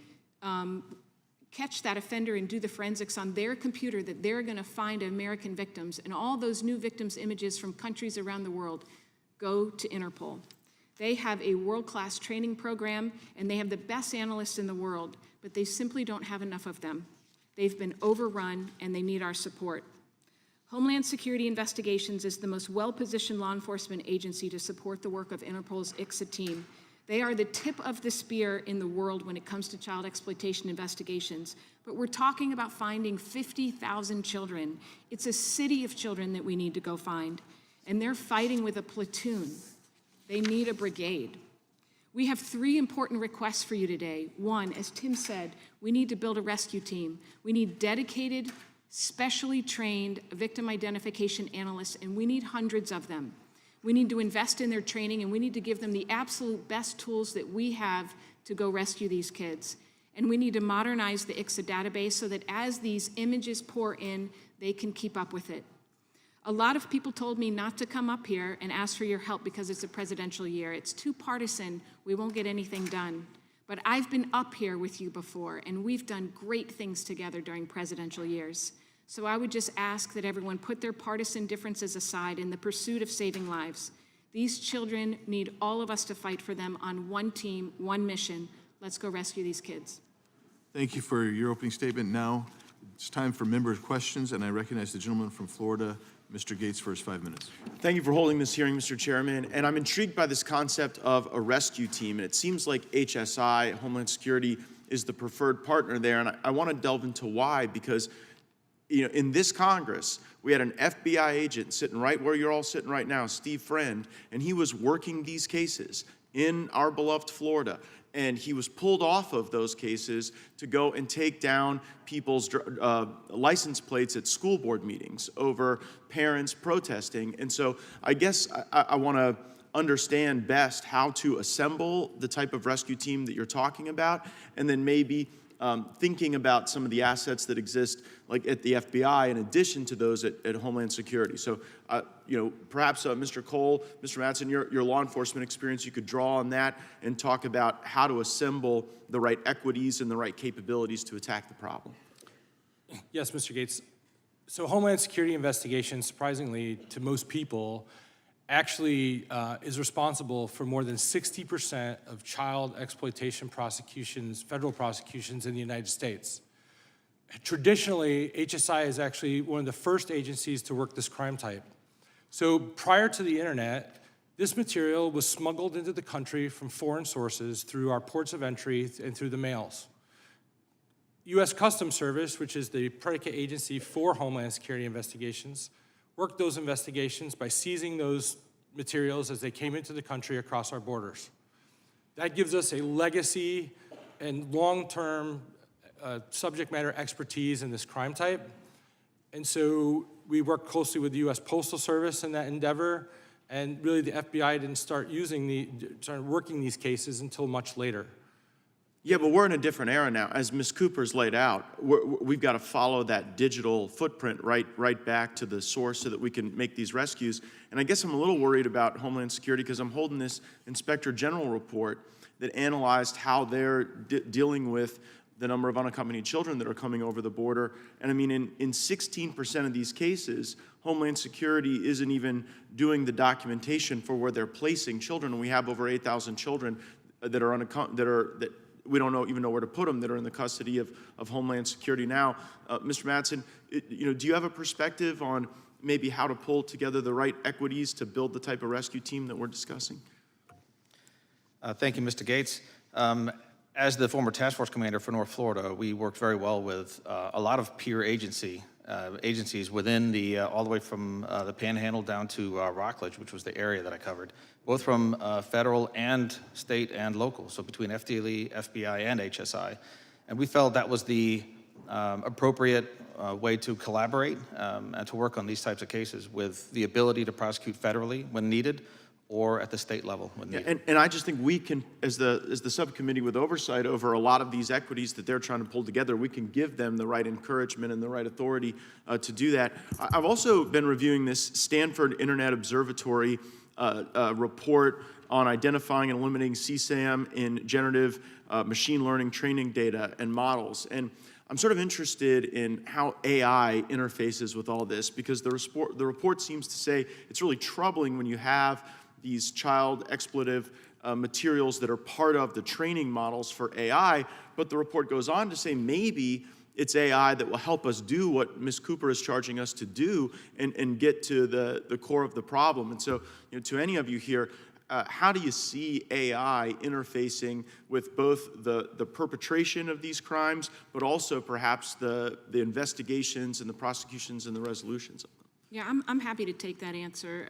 catch that offender and do the forensics on their computer that they're going to find American victims. And all those new victims' images from countries around the world go to Interpol. They have a world-class training program, and they have the best analysts in the world, but they simply don't have enough of them. They've been overrun, and they need our support. Homeland Security Investigations is the most well-positioned law enforcement agency to support the work of Interpol's ICSA team. They are the tip of the spear in the world when it comes to child exploitation investigations. But we're talking about finding 50,000 children. It's a city of children that we need to go find. And they're fighting with a platoon. They need a brigade. We have 3 important requests for you today. 1, as Tim said, we need to build a rescue team. We need dedicated, specially trained victim identification analysts, and we need hundreds of them. We need to invest in their training, and we need to give them the absolute best tools that we have to go rescue these kids. And we need to modernize the ICSA database so that as these images pour in, they can keep up with it. A lot of people told me not to come up here and ask for your help because it's a presidential year. It's too partisan. We won't get anything done. But I've been up here with you before, and we've done great things together during presidential years. So I would just ask that everyone put their partisan differences aside in the pursuit of saving lives. These children need all of us to fight for them on one team, one mission. Let's go rescue these kids. Thank you for your opening statement. Now it's time for member questions, and I recognize the gentleman from Florida, Mr. Gates, for his 5 minutes. Thank you for holding this hearing, Mr. Chairman. And I'm intrigued by this concept of a rescue team. And it seems like HSI, Homeland Security, is the preferred partner there. And I want to delve into why, because in this Congress, we had an FBI agent sitting right where you're all sitting right now, Steve Friend, and he was working these cases in our beloved Florida. And he was pulled off of those cases to go and take down people's license plates at school board meetings over parents protesting. And so I guess I want to understand best how to assemble the type of rescue team that you're talking about, and then maybe thinking about some of the assets that exist, like at the FBI, in addition to those at Homeland Security. So, perhaps Mr. Cole, Mr. Madson, your law enforcement experience, you could draw on that and talk about how to assemble the right equities and the right capabilities to attack the problem. Yes, Mr. Gates. So Homeland Security Investigations, surprisingly to most people, actually is responsible for more than 60% of child exploitation prosecutions, federal prosecutions in the United States. Traditionally, HSI is actually one of the first agencies to work this crime type. So prior to the internet, this material was smuggled into the country from foreign sources through our ports of entry and through the mails. U.S. Customs Service, which is the predicate agency for Homeland Security Investigations, worked those investigations by seizing those materials as they came into the country across our borders. That gives us a legacy and long-term subject matter expertise in this crime type. And so we worked closely with the U.S. Postal Service in that endeavor, and really the FBI didn't start working these cases until much later. Yeah, but we're in a different era now. As Ms. Cooper's laid out, we've got to follow that digital footprint right back to the source so that we can make these rescues. And I guess I'm a little worried about Homeland Security because I'm holding this Inspector General report that analyzed how they're dealing with the number of unaccompanied children that are coming over the border. And I mean, in 16% of these cases, Homeland Security isn't even doing the documentation for where they're placing children. And we have over 8,000 children that we don't even know where to put them, that are in the custody of Homeland Security now. Mr. Madson, do you have a perspective on maybe how to pull together the right equities to build the type of rescue team that we're discussing? Thank you, Mr. Gates. As the former task force commander for North Florida, we worked very well with a lot of peer agencies within all the way from the Panhandle down to Rockledge, which was the area that I covered, both from federal and state and local, so between FDLE, FBI, and HSI. And we felt that was the appropriate way to collaborate and to work on these types of cases with the ability to prosecute federally when needed, or at the state level when needed. And I just think we can, as the subcommittee with oversight over a lot of these equities that they're trying to pull together, we can give them the right encouragement and the right authority to do that. I've also been reviewing this Stanford Internet Observatory report on identifying and eliminating CSAM in generative machine learning training data and models. And I'm sort of interested in how AI interfaces with all this, because the report seems to say it's really troubling when you have these child exploitive materials that are part of the training models for AI, but the report goes on to say maybe it's AI that will help us do what Ms. Cooper is charging us to do and get to the core of the problem. And so, to any of you here, how do you see AI interfacing with both the perpetration of these crimes, but also perhaps the investigations and the prosecutions and the resolutions of them? Yeah, I'm happy to take that answer.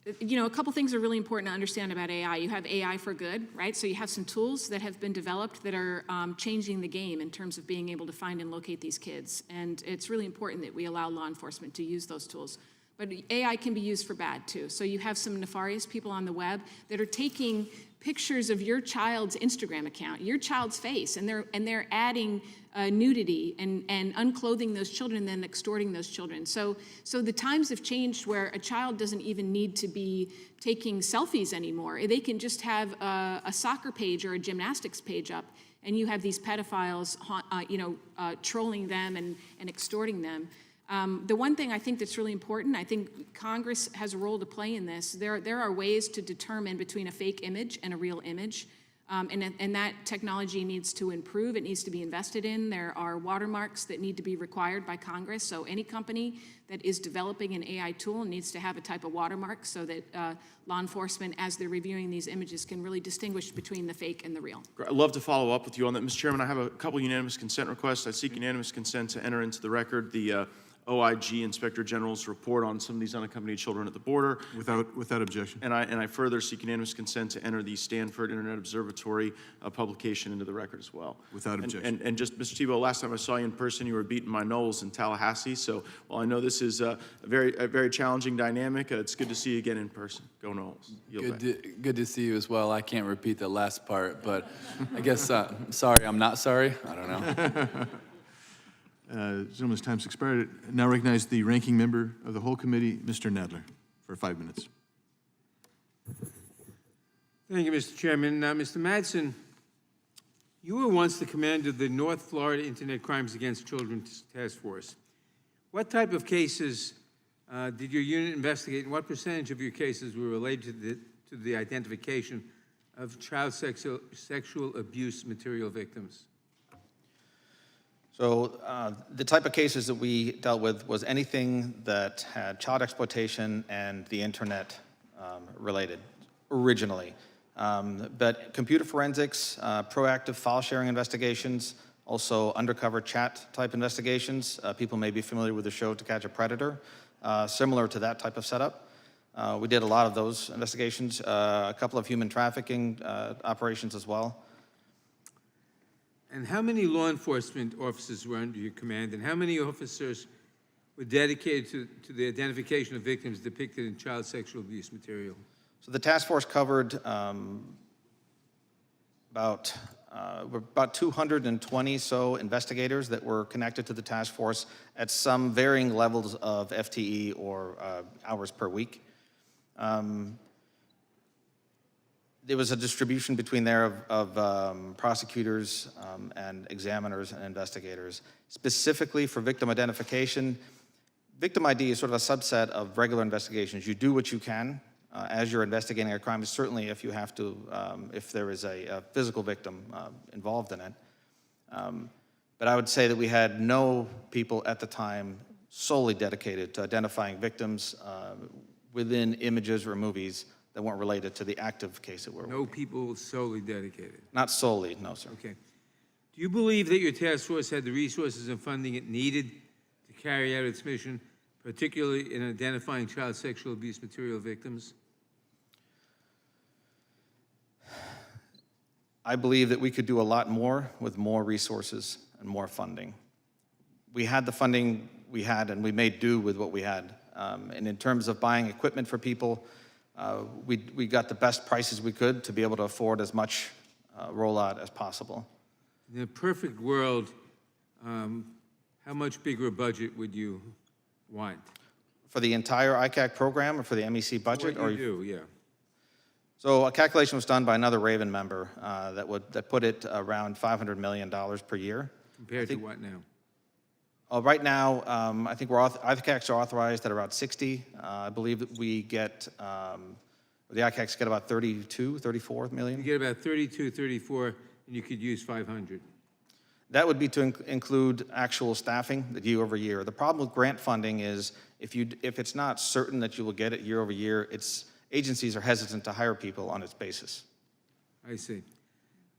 A couple things are really important to understand about AI. You have AI for good, right? So you have some tools that have been developed that are changing the game in terms of being able to find and locate these kids. And it's really important that we allow law enforcement to use those tools. But AI can be used for bad, too. So you have some nefarious people on the web that are taking pictures of your child's Instagram account, your child's face, and they're adding nudity and unclothing those children and then extorting those children. So the times have changed where a child doesn't even need to be taking selfies anymore. They can just have a soccer page or a gymnastics page up, and you have these pedophiles, trolling them and extorting them. The one thing I think that's really important, I think Congress has a role to play in this. There are ways to determine between a fake image and a real image, and that technology needs to improve. It needs to be invested in. There are watermarks that need to be required by Congress, so any company that is developing an AI tool needs to have a type of watermark so that law enforcement, as they're reviewing these images, can really distinguish between the fake and the real. I'd love to follow up with you on that. Mr. Chairman, I have a couple unanimous consent requests. I seek unanimous consent to enter into the record the OIG Inspector General's report on some of these unaccompanied children at the border. Without objection. And I further seek unanimous consent to enter the Stanford Internet Observatory publication into the record as well. Without objection. And just, Mr. Tebow, last time I saw you in person, you were beating my Knowles in Tallahassee. So while I know this is a very challenging dynamic, it's good to see you again in person. Go Knowles. Good to see you as well. I can't repeat the last part, but I guess, sorry, I'm not sorry. I don't know. Gentleman's time's expired. Now recognize the ranking member of the whole committee, Mr. Nadler, for 5 minutes. Thank you, Mr. Chairman. Mr. Madson, you were once the commander of the North Florida Internet Crimes Against Children Task Force. What type of cases did your unit investigate, and what percentage of your cases were related to the identification of child sexual abuse material victims? So the type of cases that we dealt with was anything that had child exploitation and the internet related originally. But computer forensics, proactive file sharing investigations, also undercover chat type investigations. People may be familiar with the show To Catch a Predator, similar to that type of setup. We did a lot of those investigations, a couple of human trafficking operations as well. And how many law enforcement officers were under your command, and how many officers were dedicated to the identification of victims depicted in child sexual abuse material? So the task force covered about 220 so investigators that were connected to the task force at some varying levels of FTE or hours per week. There was a distribution between there of prosecutors and examiners and investigators. Specifically for victim identification, victim ID is sort of a subset of regular investigations. You do what you can as you're investigating a crime, certainly if you have to, if there is a physical victim involved in it. But I would say that we had no people at the time solely dedicated to identifying victims within images or movies that weren't related to the active case that we're No people solely dedicated? Not solely, no, sir. Okay. Do you believe that your task force had the resources and funding it needed to carry out its mission, particularly in identifying child sexual abuse material victims? I believe that we could do a lot more with more resources and more funding. We had the funding we had, and we made do with what we had. And in terms of buying equipment for people, We got the best prices we could to be able to afford as much rollout as possible. In a perfect world, how much bigger a budget would you want? For the entire ICAC program or for the MEC budget? What you do, yeah. So a calculation was done by another Raven member that put it around $500 million per year. Compared to what now? Right now, I think ICACs are authorized at around 60. I believe that the ICACs get about 32, 34 million. You get about 32, 34, and you could use 500. That would be to include actual staffing year over year. The problem with grant funding is if it's not certain that you will get it year over year, agencies are hesitant to hire people on its basis. I see.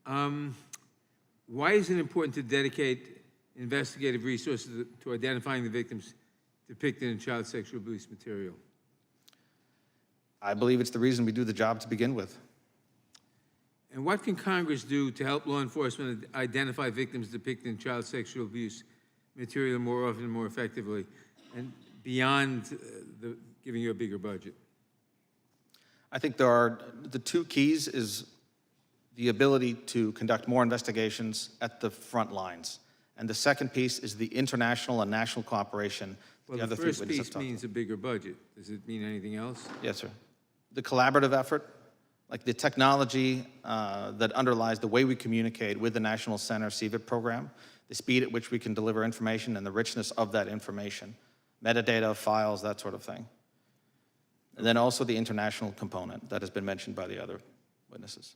Why is it important to dedicate investigative resources to identifying the victims depicted in child sexual abuse material? I believe it's the reason we do the job to begin with. And what can Congress do to help law enforcement identify victims depicted in child sexual abuse material more often and more effectively, and beyond giving you a bigger budget? I think the two keys is the ability to conduct more investigations at the front lines. And the second piece is the international and national cooperation. Well, the first piece means a bigger budget. Does it mean anything else? Yes, sir. The collaborative effort, like the technology that underlies the way we communicate with the National Center CVIP program, the speed at which we can deliver information and the richness of that information, metadata, files, that sort of thing. And then also the international component that has been mentioned by the other witnesses.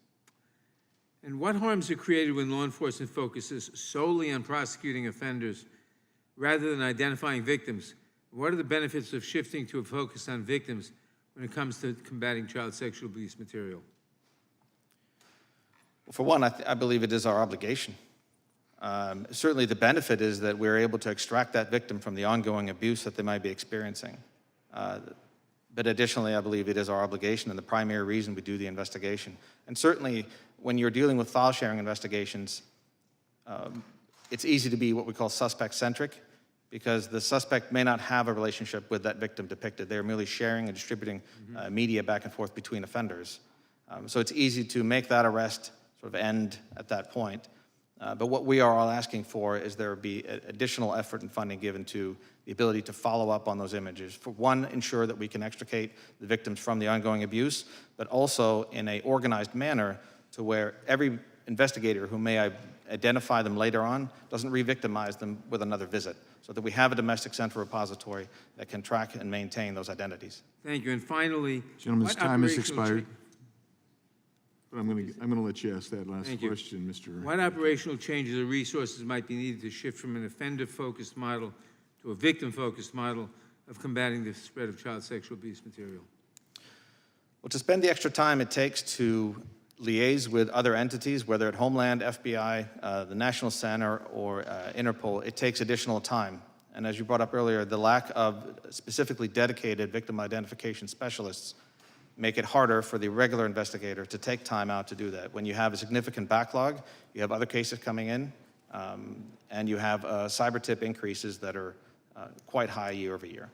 And what harms are created when law enforcement focuses solely on prosecuting offenders rather than identifying victims? What are the benefits of shifting to a focus on victims when it comes to combating child sexual abuse material? Well, for one, I believe it is our obligation. Certainly the benefit is that we're able to extract that victim from the ongoing abuse that they might be experiencing. But additionally, I believe it is our obligation and the primary reason we do the investigation. And certainly, when you're dealing with file sharing investigations, it's easy to be what we call suspect-centric, because the suspect may not have a relationship with that victim depicted. They're merely sharing and distributing media back and forth between offenders. So it's easy to make that arrest sort of end at that point. But what we are all asking for is there be additional effort and funding given to the ability to follow up on those images. For one, ensure that we can extricate the victims from the ongoing abuse, but also in an organized manner to where every investigator who may identify them later on doesn't re-victimize them with another visit, so that we have a domestic center repository that can track and maintain those identities. Thank you. And finally, Gentleman's time has operational expired. But I'm going to let you ask that last Thank you. question, Mr. What operational changes or resources might be needed to shift from an offender-focused model to a victim-focused model of combating the spread of child sexual abuse material? Well, to spend the extra time it takes to liaise with other entities, whether at Homeland, FBI, the National Center, or Interpol, it takes additional time. And as you brought up earlier, the lack of specifically dedicated victim identification specialists make it harder for the regular investigator to take time out to do that. When you have a significant backlog, you have other cases coming in, and you have cyber tip increases that are quite high year over year.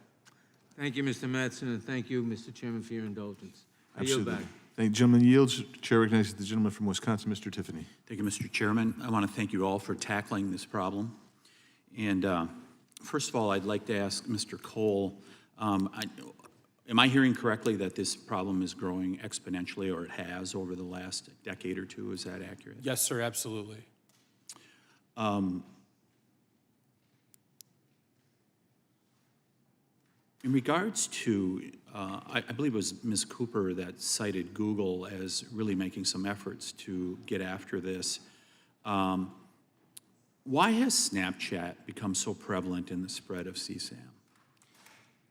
Thank you, Mr. Madson, and thank you, Mr. Chairman, for your indulgence. I yield Absolutely. back. Thank you. Gentleman yields. Chair recognizes the gentleman from Wisconsin, Mr. Tiffany. Thank you, Mr. Chairman. I want to thank you all for tackling this problem. And first of all, I'd like to ask Mr. Cole, am I hearing correctly that this problem is growing exponentially, or it has over the last decade or two? Is that accurate? Yes, sir, absolutely. In regards to, I believe it was Ms. Cooper that cited Google as really making some efforts to get after this. Why has Snapchat become so prevalent in the spread of CSAM?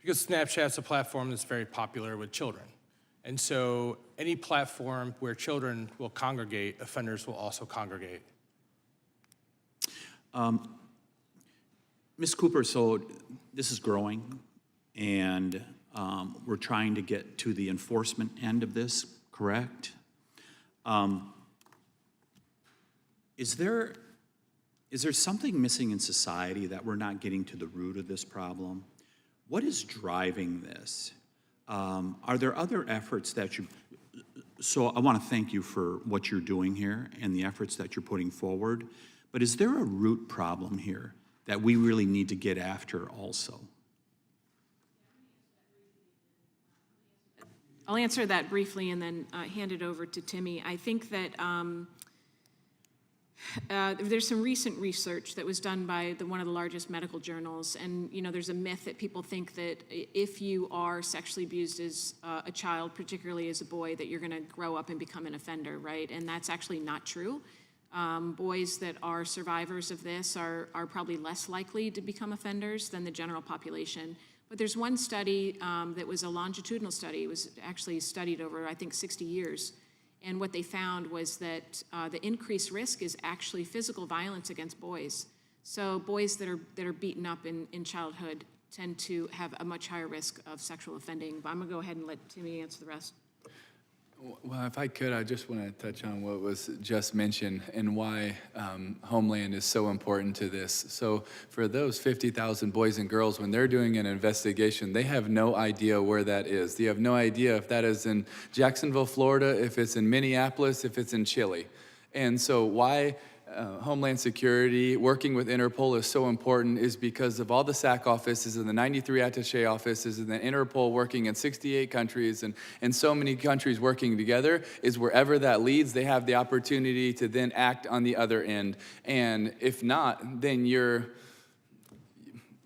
Because Snapchat's a platform that's very popular with children. And so any platform where children will congregate, offenders will also congregate. Ms. Cooper, so this is growing, and we're trying to get to the enforcement end of this, correct? Is there something missing in society that we're not getting to the root of this problem? What is driving this? Are there other efforts that you, so I want to thank you for what you're doing here and the efforts that you're putting forward, but is there a root problem here that we really need to get after also? I'll answer that briefly and then hand it over to Timmy. I think that there's some recent research that was done by one of the largest medical journals, and there's a myth that people think that if you are sexually abused as a child, particularly as a boy, that you're going to grow up and become an offender, right? And that's actually not true. Boys that are survivors of this are probably less likely to become offenders than the general population. But there's one study that was a longitudinal study. It was actually studied over, I think, 60 years. And what they found was that the increased risk is actually physical violence against boys. So boys that are beaten up in childhood tend to have a much higher risk of sexual offending. But I'm going to go ahead and let Timmy answer the rest. Well, if I could, I just want to touch on what was just mentioned and why Homeland is so important to this. So for those 50,000 boys and girls, when they're doing an investigation, they have no idea where that is. They have no idea if that is in Jacksonville, Florida, if it's in Minneapolis, if it's in Chile. And so why Homeland Security working with Interpol is so important is because of all the SAC offices and the 93 attaché offices and the Interpol working in 68 countries and so many countries working together is wherever that leads, they have the opportunity to then act on the other end. And if not, then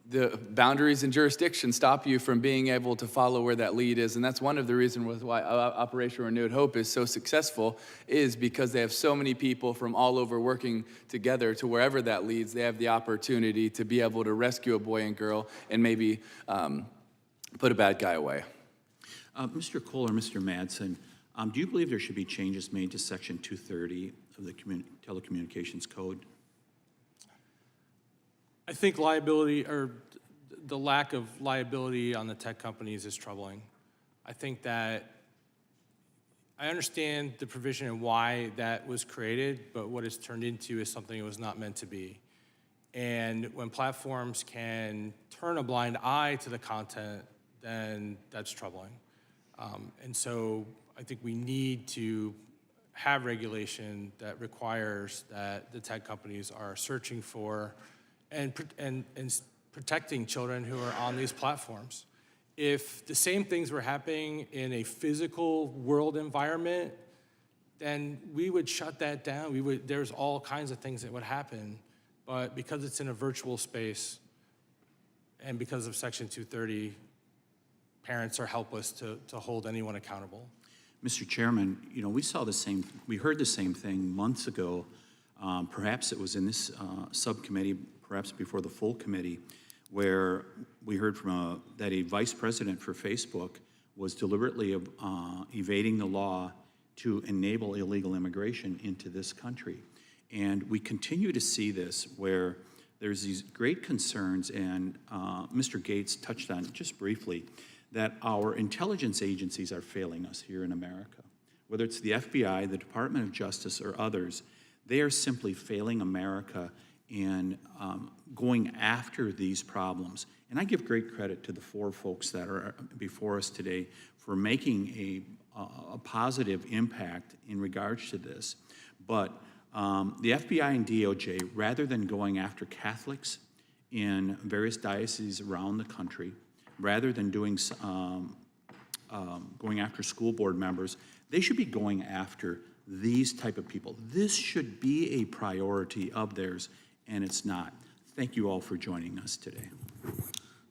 the boundaries and jurisdiction stop you from being able to follow where that lead is. And that's one of the reasons why Operation Renewed Hope is so successful, is because they have so many people from all over working together to wherever that leads. They have the opportunity to be able to rescue a boy and girl and maybe put a bad guy away. Mr. Cole or Mr. Madson, do you believe there should be changes made to Section 230 of the Telecommunications Code? I think liability, or the lack of liability on the tech companies is troubling. I think that I understand the provision and why that was created, but what it's turned into is something it was not meant to be. And when platforms can turn a blind eye to the content, then that's troubling. And so I think we need to have regulation that requires that the tech companies are searching for and protecting children who are on these platforms. If the same things were happening in a physical world environment, then we would shut that down. There's all kinds of things that would happen. But because it's in a virtual space and because of Section 230, parents are helpless to hold anyone accountable. Mr. Chairman, we heard the same thing months ago. Perhaps it was in this subcommittee, perhaps before the full committee, where we heard from that a vice president for Facebook was deliberately evading the law to enable illegal immigration into this country. And we continue to see this where there's these great concerns, and Mr. Gates touched on it just briefly, that our intelligence agencies are failing us here in America. Whether it's the FBI, the Department of Justice, or others, they are simply failing America and going after these problems. And I give great credit to the four folks that are before us today for making a positive impact in regards to this. But the FBI and DOJ, rather than going after Catholics in various dioceses around the country, rather than doing going after school board members, they should be going after these type of people. This should be a priority of theirs, and it's not. Thank you all for joining us today.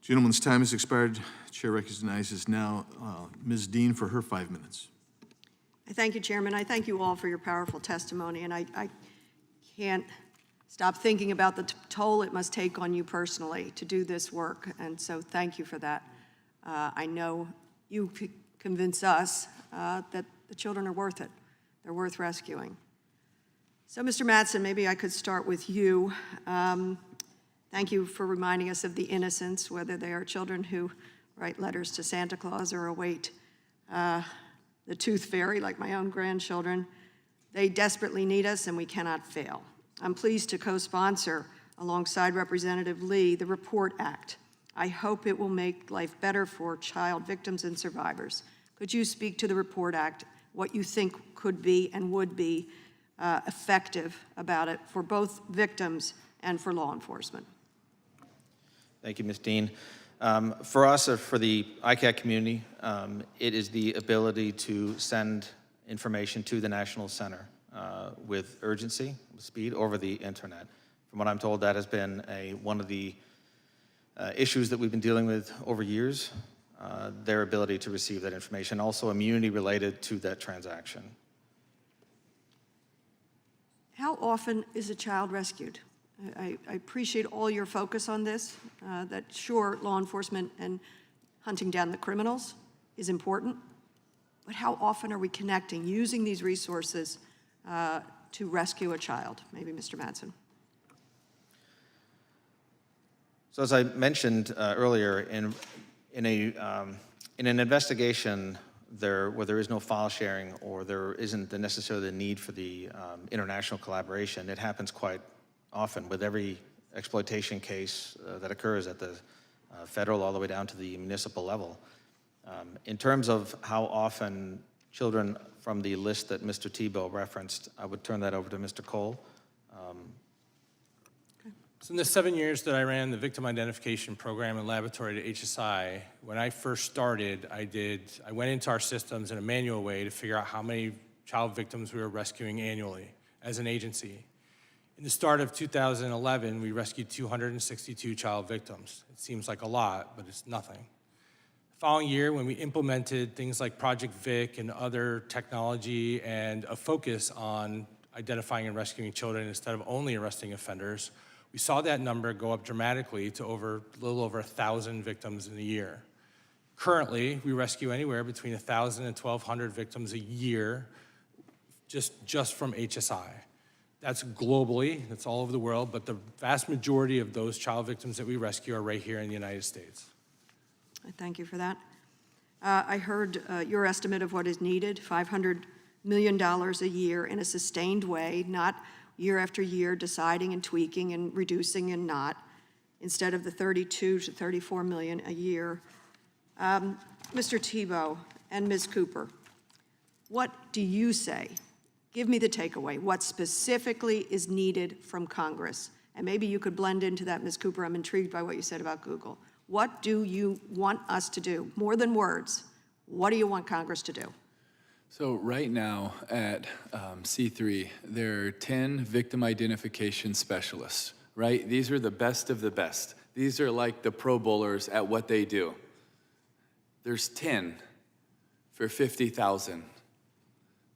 Gentleman's time has expired. Chair recognizes now Ms. Dean for her 5 minutes. I thank you, Chairman. I thank you all for your powerful testimony, and I can't stop thinking about the toll it must take on you personally to do this work, and so thank you for that. I know you convince us that the children are worth it. They're worth rescuing. So, Mr. Madson, maybe I could start with you. Thank you for reminding us of the innocents, whether they are children who write letters to Santa Claus or await the tooth fairy, like my own grandchildren. They desperately need us, and we cannot fail. I'm pleased to co-sponsor, alongside Representative Lee, the REPORT Act, I hope it will make life better for child victims and survivors. Could you speak to the Report Act, what you think could be and would be effective about it for both victims and for law enforcement? Thank you, Ms. Dean. For us, or for the ICAC community, it is the ability to send information to the National Center with urgency, with speed, over the internet. From what I'm told, that has been one of the issues that we've been dealing with over years, their ability to receive that information, also immunity related to that transaction. How often is a child rescued? I appreciate all your focus on this, that sure, law enforcement and hunting down the criminals is important, but how often are we connecting, using these resources to rescue a child? Maybe Mr. Madson. So as I mentioned earlier, in an investigation where there is no file sharing or there isn't necessarily the need for the international collaboration, it happens quite often with every exploitation case that occurs at the federal all the way down to the municipal level. In terms of how often children from the list that Mr. Tebow referenced, I would turn that over to Mr. Cole. So in the 7 years that I ran the victim identification program and laboratory at HSI, when I first started, I went into our systems in a manual way to figure out how many child victims we were rescuing annually as an agency. In the start of 2011, we rescued 262 child victims. It seems like a lot, but it's nothing. The following year, when we implemented things like Project Vic and other technology and a focus on identifying and rescuing children instead of only arresting offenders, we saw that number go up dramatically to a little over 1,000 victims in a year. Currently, we rescue anywhere between 1,000 and 1,200 victims a year just from HSI. That's globally, that's all over the world, but the vast majority of those child victims that we rescue are right here in the United States. Thank you for that. I heard your estimate of what is needed, $500 million a year in a sustained way, not year after year deciding and tweaking and reducing and not, instead of the 32 to 34 million a year. Mr. Tebow and Ms. Cooper, what do you say? Give me the takeaway. What specifically is needed from Congress? And maybe you could blend into that, Ms. Cooper. I'm intrigued by what you said about Google. What do you want us to do? More than words, what do you want Congress to do? So right now at C3, there are 10 victim identification specialists, right? These are the best of the best. These are like the Pro Bowlers at what they do. There's 10 for 50,000.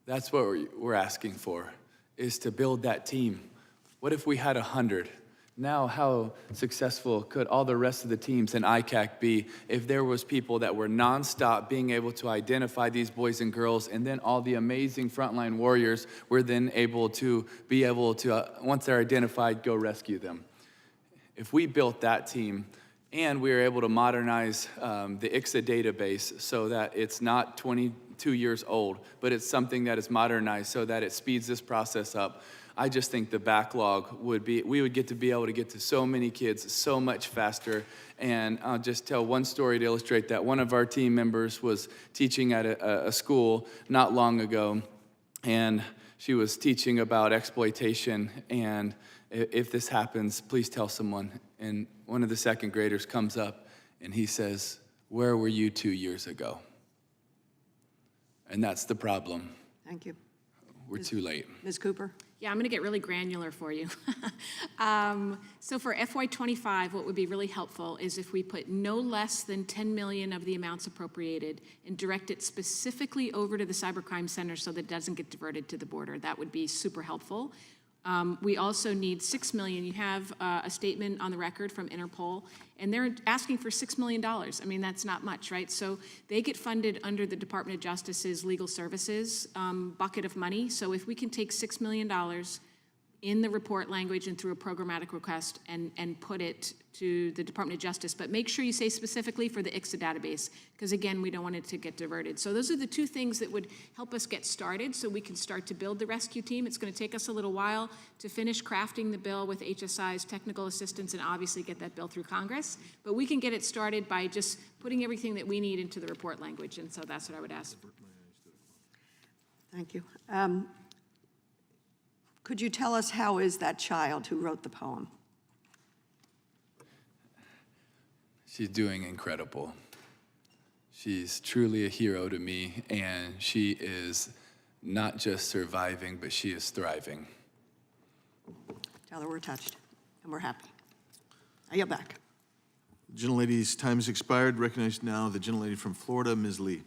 That's what we're asking for, is to build that team. What if we had 100? Now, how successful could all the rest of the teams in ICAC be if there was people that were nonstop being able to identify these boys and girls, and then all the amazing frontline warriors were then able to once they're identified, go rescue them. If we built that team, and we were able to modernize the ICSA database so that it's not 22 years old, but it's something that is modernized so that it speeds this process up, I just think the backlog we would get to be able to get to so many kids so much faster. And I'll just tell one story to illustrate that. One of our team members was teaching at a school not long ago, and she was teaching about exploitation, and if this happens, please tell someone. And one of the second graders comes up and he says, "Where were you 2 years ago?" And that's the problem. Thank you. We're too late. Ms. Cooper? Yeah, I'm going to get really granular for you. So for FY25, what would be really helpful is if we put no less than 10 million of the amounts appropriated and direct it specifically over to the Cybercrime Center so that it doesn't get diverted to the border. That would be super helpful. We also need 6 million. You have a statement on the record from Interpol, and they're asking for $6 million. I mean, that's not much, right? So they get funded under the Department of Justice's legal services bucket of money. So if we can take $6 million, in the report language and through a programmatic request and put it to the Department of Justice. But make sure you say specifically for the ICSA database, because again, we don't want it to get diverted. So those are the two things that would help us get started so we can start to build the rescue team. It's going to take us a little while to finish crafting the bill with HSI's technical assistance and obviously get that bill through Congress. But we can get it started by just putting everything that we need into the report language. And so that's what I would ask. Thank you. Could you tell us how is that child who wrote the poem? She's doing incredible. She's truly a hero to me, and she is not just surviving, but she is thriving. Tell her we're touched and we're happy. I yield back. Gentlelady's time has expired. Recognize now the gentlelady from Florida, Ms. Lee.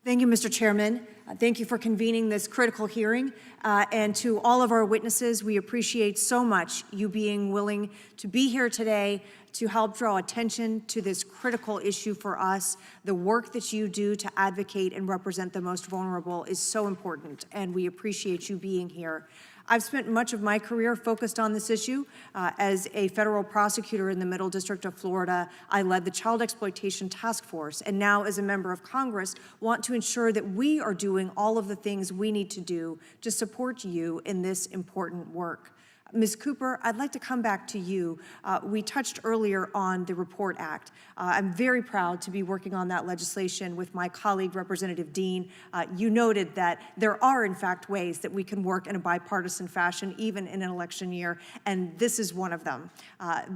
Thank you, Mr. Chairman. Thank you for convening this critical hearing. And to all of our witnesses, we appreciate so much you being willing to be here today to help draw attention to this critical issue for us. The work that you do to advocate and represent the most vulnerable is so important, and we appreciate you being here. I've spent much of my career focused on this issue. As a federal prosecutor in the Middle District of Florida, I led the Child Exploitation Task Force, and now as a member of Congress, want to ensure that we are doing all of the things we need to do to support you in this important work. Ms. Cooper, I'd like to come back to you. We touched earlier on the Report Act. I'm very proud to be working on that legislation with my colleague, Representative Dean. You noted that there are, in fact, ways that we can work in a bipartisan fashion, even in an election year, and this is one of them.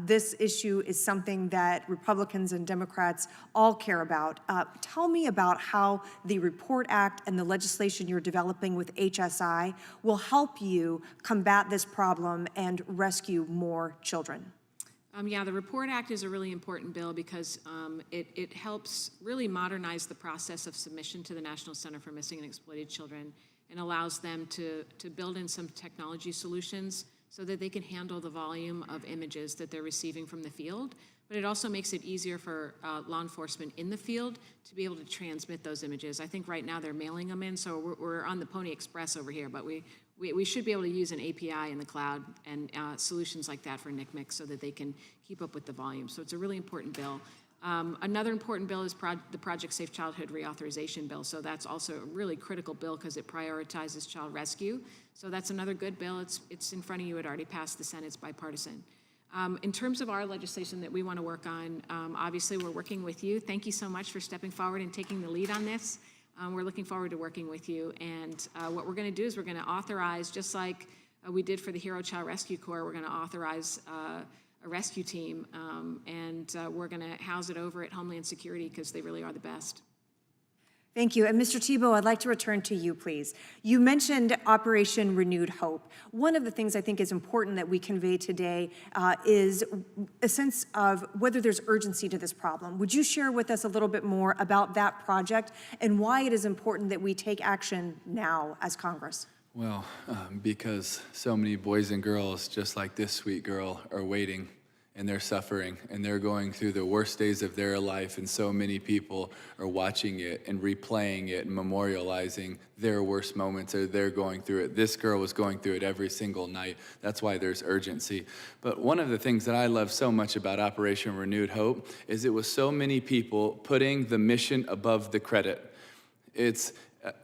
This issue is something that Republicans and Democrats all care about. Tell me about how the Report Act and the legislation you're developing with HSI will help you combat this problem and rescue more children. Yeah, the Report Act is a really important bill because it helps really modernize the process of submission to the National Center for Missing and Exploited Children and allows them to build in some technology solutions so that they can handle the volume of images that they're receiving from the field. But it also makes it easier for law enforcement in the field to be able to transmit those images. I think right now they're mailing them in, so we're on the Pony Express over here, but we should be able to use an API in the cloud and solutions like that for NCMEC so that they can keep up with the volume. So it's a really important bill. Another important bill is the Project Safe Childhood Reauthorization Bill. So that's also a really critical bill because it prioritizes child rescue. So that's another good bill. It's in front of you. It already passed the Senate. It's bipartisan. In terms of our legislation that we want to work on, obviously we're working with you. Thank you so much for stepping forward and taking the lead on this. We're looking forward to working with you. And what we're going to do is we're going to authorize, just like we did for the Hero Child Rescue Corps, we're going to authorize a rescue team, and we're going to house it over at Homeland Security because they really are the best. Thank you. And Mr. Tebow, I'd like to return to you, please. You mentioned Operation Renewed Hope. One of the things I think is important that we convey today is a sense of whether there's urgency to this problem. Would you share with us a little bit more about that project and why it is important that we take action now as Congress? Well, because so many boys and girls, just like this sweet girl, are waiting, and they're suffering, and they're going through the worst days of their life, and so many people are watching it and replaying it and memorializing their worst moments, or they're going through it. This girl was going through it every single night. That's why there's urgency. But one of the things that I love so much about Operation Renewed Hope is it was so many people putting the mission above the credit. It's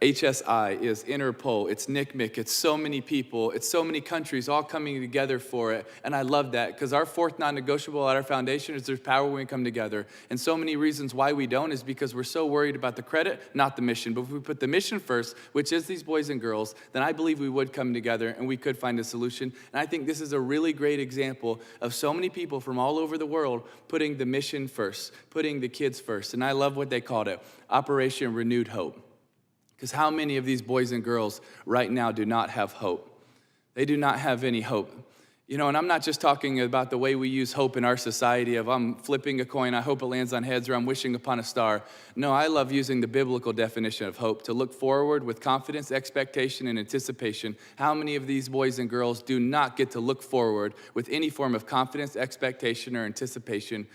HSI, is Interpol, it's NCMEC, it's so many people, it's so many countries all coming together for it. And I love that because our fourth non-negotiable at our foundation is there's power when we come together. And so many reasons why we don't is because we're so worried about the credit, not the mission. But if we put the mission first, which is these boys and girls, then I believe we would come together and we could find a solution. And I think this is a really great example of so many people from all over the world putting the mission first, putting the kids first. And I love what they called it, Operation Renewed Hope. Because how many of these boys and girls right now do not have hope? They do not have any hope. You know, and I'm not just talking about the way we use hope in our society of I'm flipping a coin, I hope it lands on heads, or I'm wishing upon a star. No, I love using the biblical definition of hope, to look forward with confidence, expectation, and anticipation. How many of these boys and girls do not get to look forward with any form of confidence, expectation, or anticipation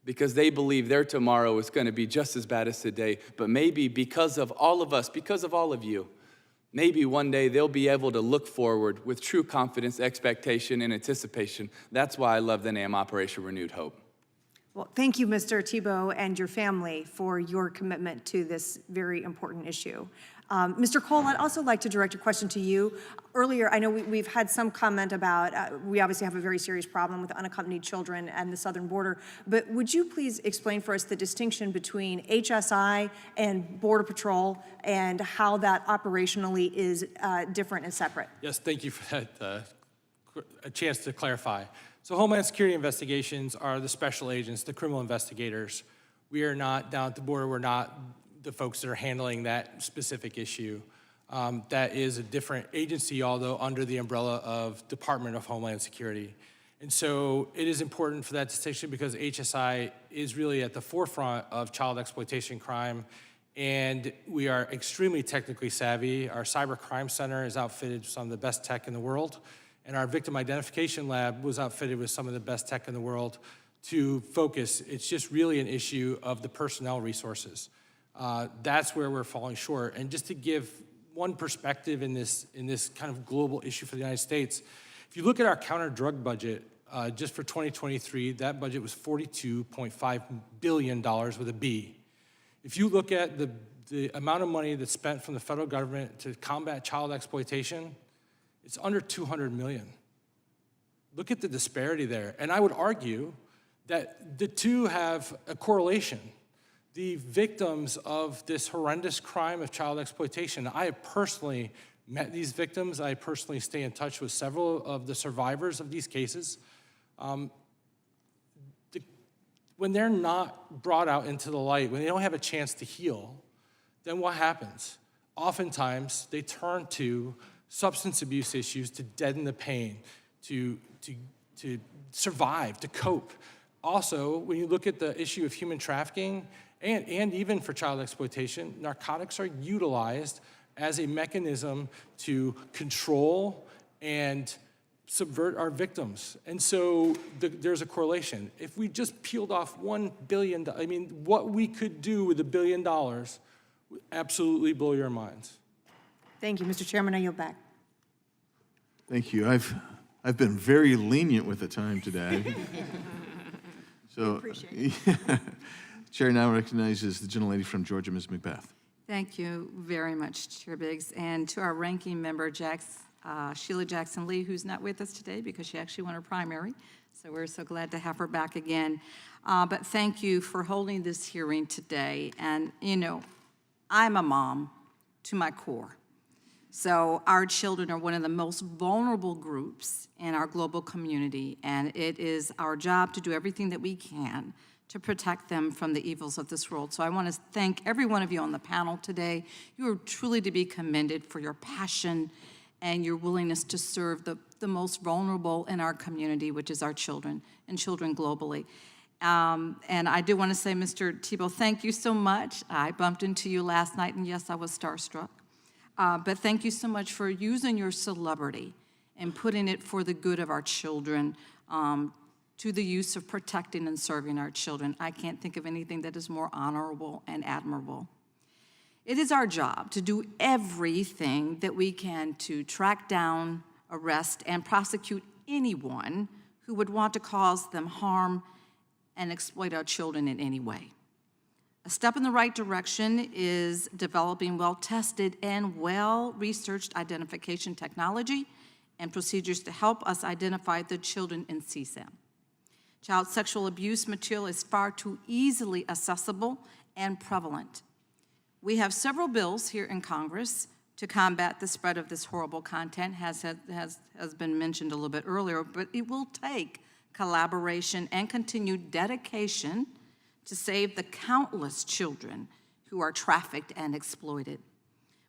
because they believe their tomorrow is going to be just as bad as today, but maybe because of all of us, because of all of you, maybe one day they'll be able to look forward with true confidence, expectation, and anticipation. That's why I love the name Operation Renewed Hope. Well, thank you, Mr. Tebow, and your family for your commitment to this very important issue. Mr. Cole, I'd also like to direct a question to you. Earlier, I know we've had some comment about, we obviously have a very serious problem with unaccompanied children and the southern border, but would you please explain for us the distinction between HSI and Border Patrol and how that operationally is different and separate? Yes, thank you for that, a chance to clarify. So Homeland Security investigations are the special agents, the criminal investigators. We are not down at the border. We're not the folks that are handling that specific issue. That is a different agency, although under the umbrella of Department of Homeland Security. And so it is important for that distinction because HSI is really at the forefront of child exploitation crime, and we are extremely technically savvy. Our Cyber Crime Center is outfitted with some of the best tech in the world, and our Victim Identification Lab was outfitted with some of the best tech in the world to focus. It's just really an issue of the personnel resources. That's where we're falling short. And just to give one perspective in this kind of global issue for the United States, if you look at our counter-drug budget, just for 2023, that budget was $42.5 billion with a B. If you look at the amount of money that's spent from the federal government to combat child exploitation, it's under $200 million. Look at the disparity there. And I would argue that the two have a correlation. The victims of this horrendous crime of child exploitation, I have personally met these victims. I personally stay in touch with several of the survivors of these cases. When they're not brought out into the light, when they don't have a chance to heal, then what happens? Oftentimes, they turn to substance abuse issues to deaden the pain, to survive, to cope. Also, when you look at the issue of human trafficking, and even for child exploitation, narcotics are utilized as a mechanism to control and subvert our victims. And so there's a correlation. If we just peeled off $1 billion, I mean, what we could do with $1 billion would absolutely blow your minds. Thank you, Mr. Chairman. I yield back. Thank you. I've been very lenient with the time today. So, Chair now recognizes the gentlelady from Georgia, Ms. McBath. Thank you very much, Chair Biggs. And to our ranking member, Sheila Jackson Lee, who's not with us today because she actually won her primary. So we're so glad to have her back again. But thank you for holding this hearing today. And, you know, I'm a mom to my core. So our children are one of the most vulnerable groups in our global community, and it is our job to do everything that we can to protect them from the evils of this world. So I want to thank every one of you on the panel today. You are truly to be commended for your passion and your willingness to serve the most vulnerable in our community, which is our children and children globally. And I do want to say, Mr. Tebow, thank you so much. I bumped into you last night, and yes, I was starstruck. But thank you so much for using your celebrity and putting it for the good of our children, to the use of protecting and serving our children. I can't think of anything that is more honorable and admirable. It is our job to do everything that we can to track down, arrest, and prosecute anyone who would want to cause them harm and exploit our children in any way. A step in the right direction is developing well-tested and well-researched identification technology and procedures to help us identify the children in CSAM. Child sexual abuse material is far too easily accessible and prevalent. We have several bills here in Congress to combat the spread of this horrible content, has been mentioned a little bit earlier, but it will take collaboration and continued dedication to save the countless children who are trafficked and exploited.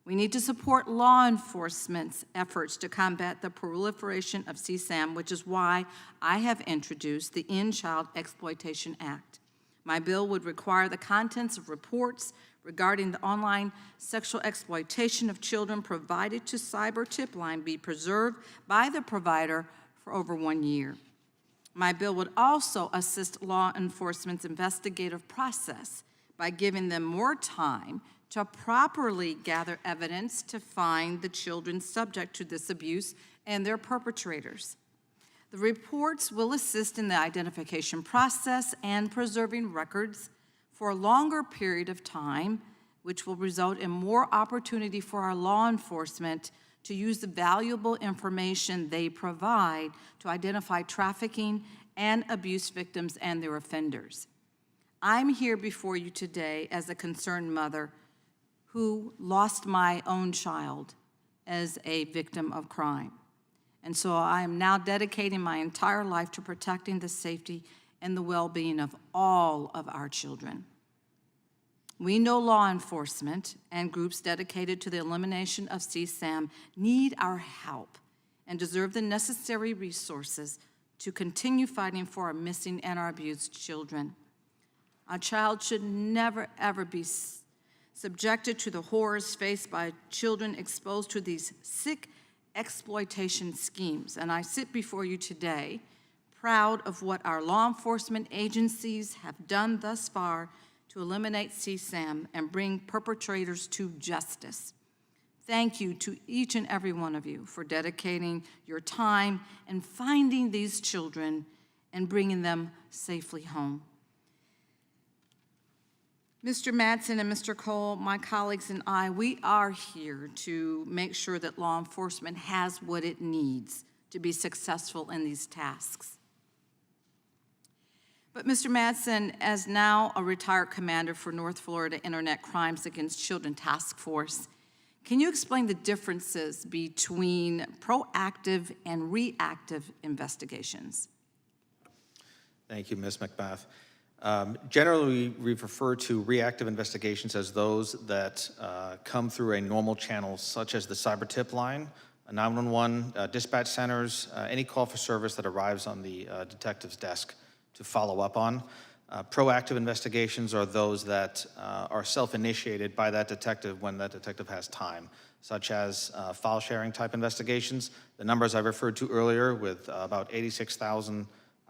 We need to support law enforcement's efforts to combat the proliferation of CSAM, which is why I have introduced the End Child Exploitation Act. My bill would require the contents of reports regarding the online sexual exploitation of children provided to Cyber Tip Line be preserved by the provider for over 1 year. My bill would also assist law enforcement's investigative process by giving them more time to properly gather evidence to find the children subject to this abuse and their perpetrators. The reports will assist in the identification process and preserving records for a longer period of time, which will result in more opportunity for our law enforcement to use the valuable information they provide to identify trafficking and abuse victims and their offenders. I'm here before you today as a concerned mother who lost my own child as a victim of crime. And so I am now dedicating my entire life to protecting the safety and the well-being of all of our children. We know law enforcement and groups dedicated to the elimination of CSAM need our help and deserve the necessary resources to continue fighting for our missing and our abused children. A child should never, ever be subjected to the horrors faced by children exposed to these sick exploitation schemes. And I sit before you today proud of what our law enforcement agencies have done thus far to eliminate CSAM and bring perpetrators to justice. Thank you to each and every one of you for dedicating your time and finding these children and bringing them safely home. Mr. Madson and Mr. Cole, my colleagues and I, we are here to make sure that law enforcement has what it needs to be successful in these tasks. But Mr. Madson, as now a retired commander for North Florida Internet Crimes Against Children Task Force, can you explain the differences between proactive and reactive investigations? Thank you, Ms. McBath. Generally, we refer to reactive investigations as those that come through a normal channel, such as the cyber tip line, a 911, dispatch centers, any call for service that arrives on the detective's desk to follow up on. Proactive investigations are those that are self-initiated by that detective when that detective has time, such as file sharing type investigations. The numbers I referred to earlier with about 86,000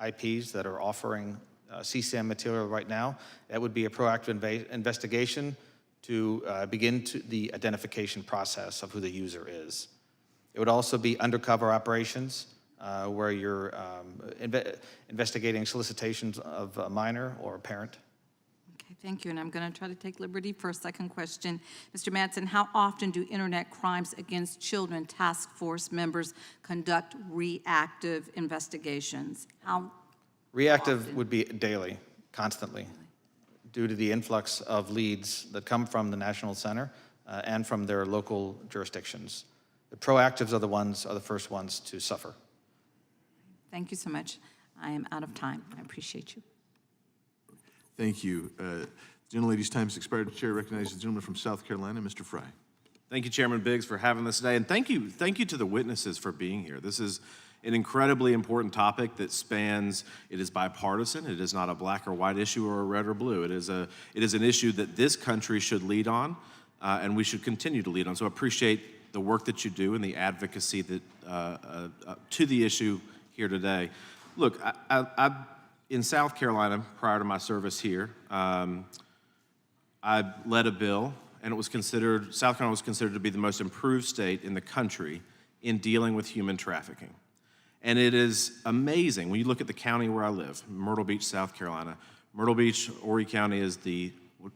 IPs that are offering CSAM material right now, that would be a proactive investigation to begin the identification process of who the user is. It would also be undercover operations where you're investigating solicitations of a minor or a parent. Okay, thank you, and I'm going to try to take liberty for a second question. Mr. Madson, how often do Internet Crimes Against Children Task Force members conduct reactive investigations? How Reactive often? would be daily, constantly, due to the influx of leads that come from the National Center and from their local jurisdictions. The proactives are the first ones to suffer. Thank you so much. I am out of time. I appreciate you. Thank you. Gentlelady's time has expired. The chair recognizes the gentleman from South Carolina, Mr. Fry. Thank you, Chairman Biggs, for having this today, and thank you to the witnesses for being here. This is an incredibly important topic that spans, it is bipartisan, it is not a black or white issue or a red or blue. It is an issue that this country should lead on, and we should continue to lead on. So I appreciate the work that you do and the advocacy that to the issue here today. Look, I in South Carolina, prior to my service here, I led a bill, and South Carolina was considered to be the most improved state in the country in dealing with human trafficking. And it is amazing, when you look at the county where I live, Myrtle Beach, South Carolina, Myrtle Beach, Horry County is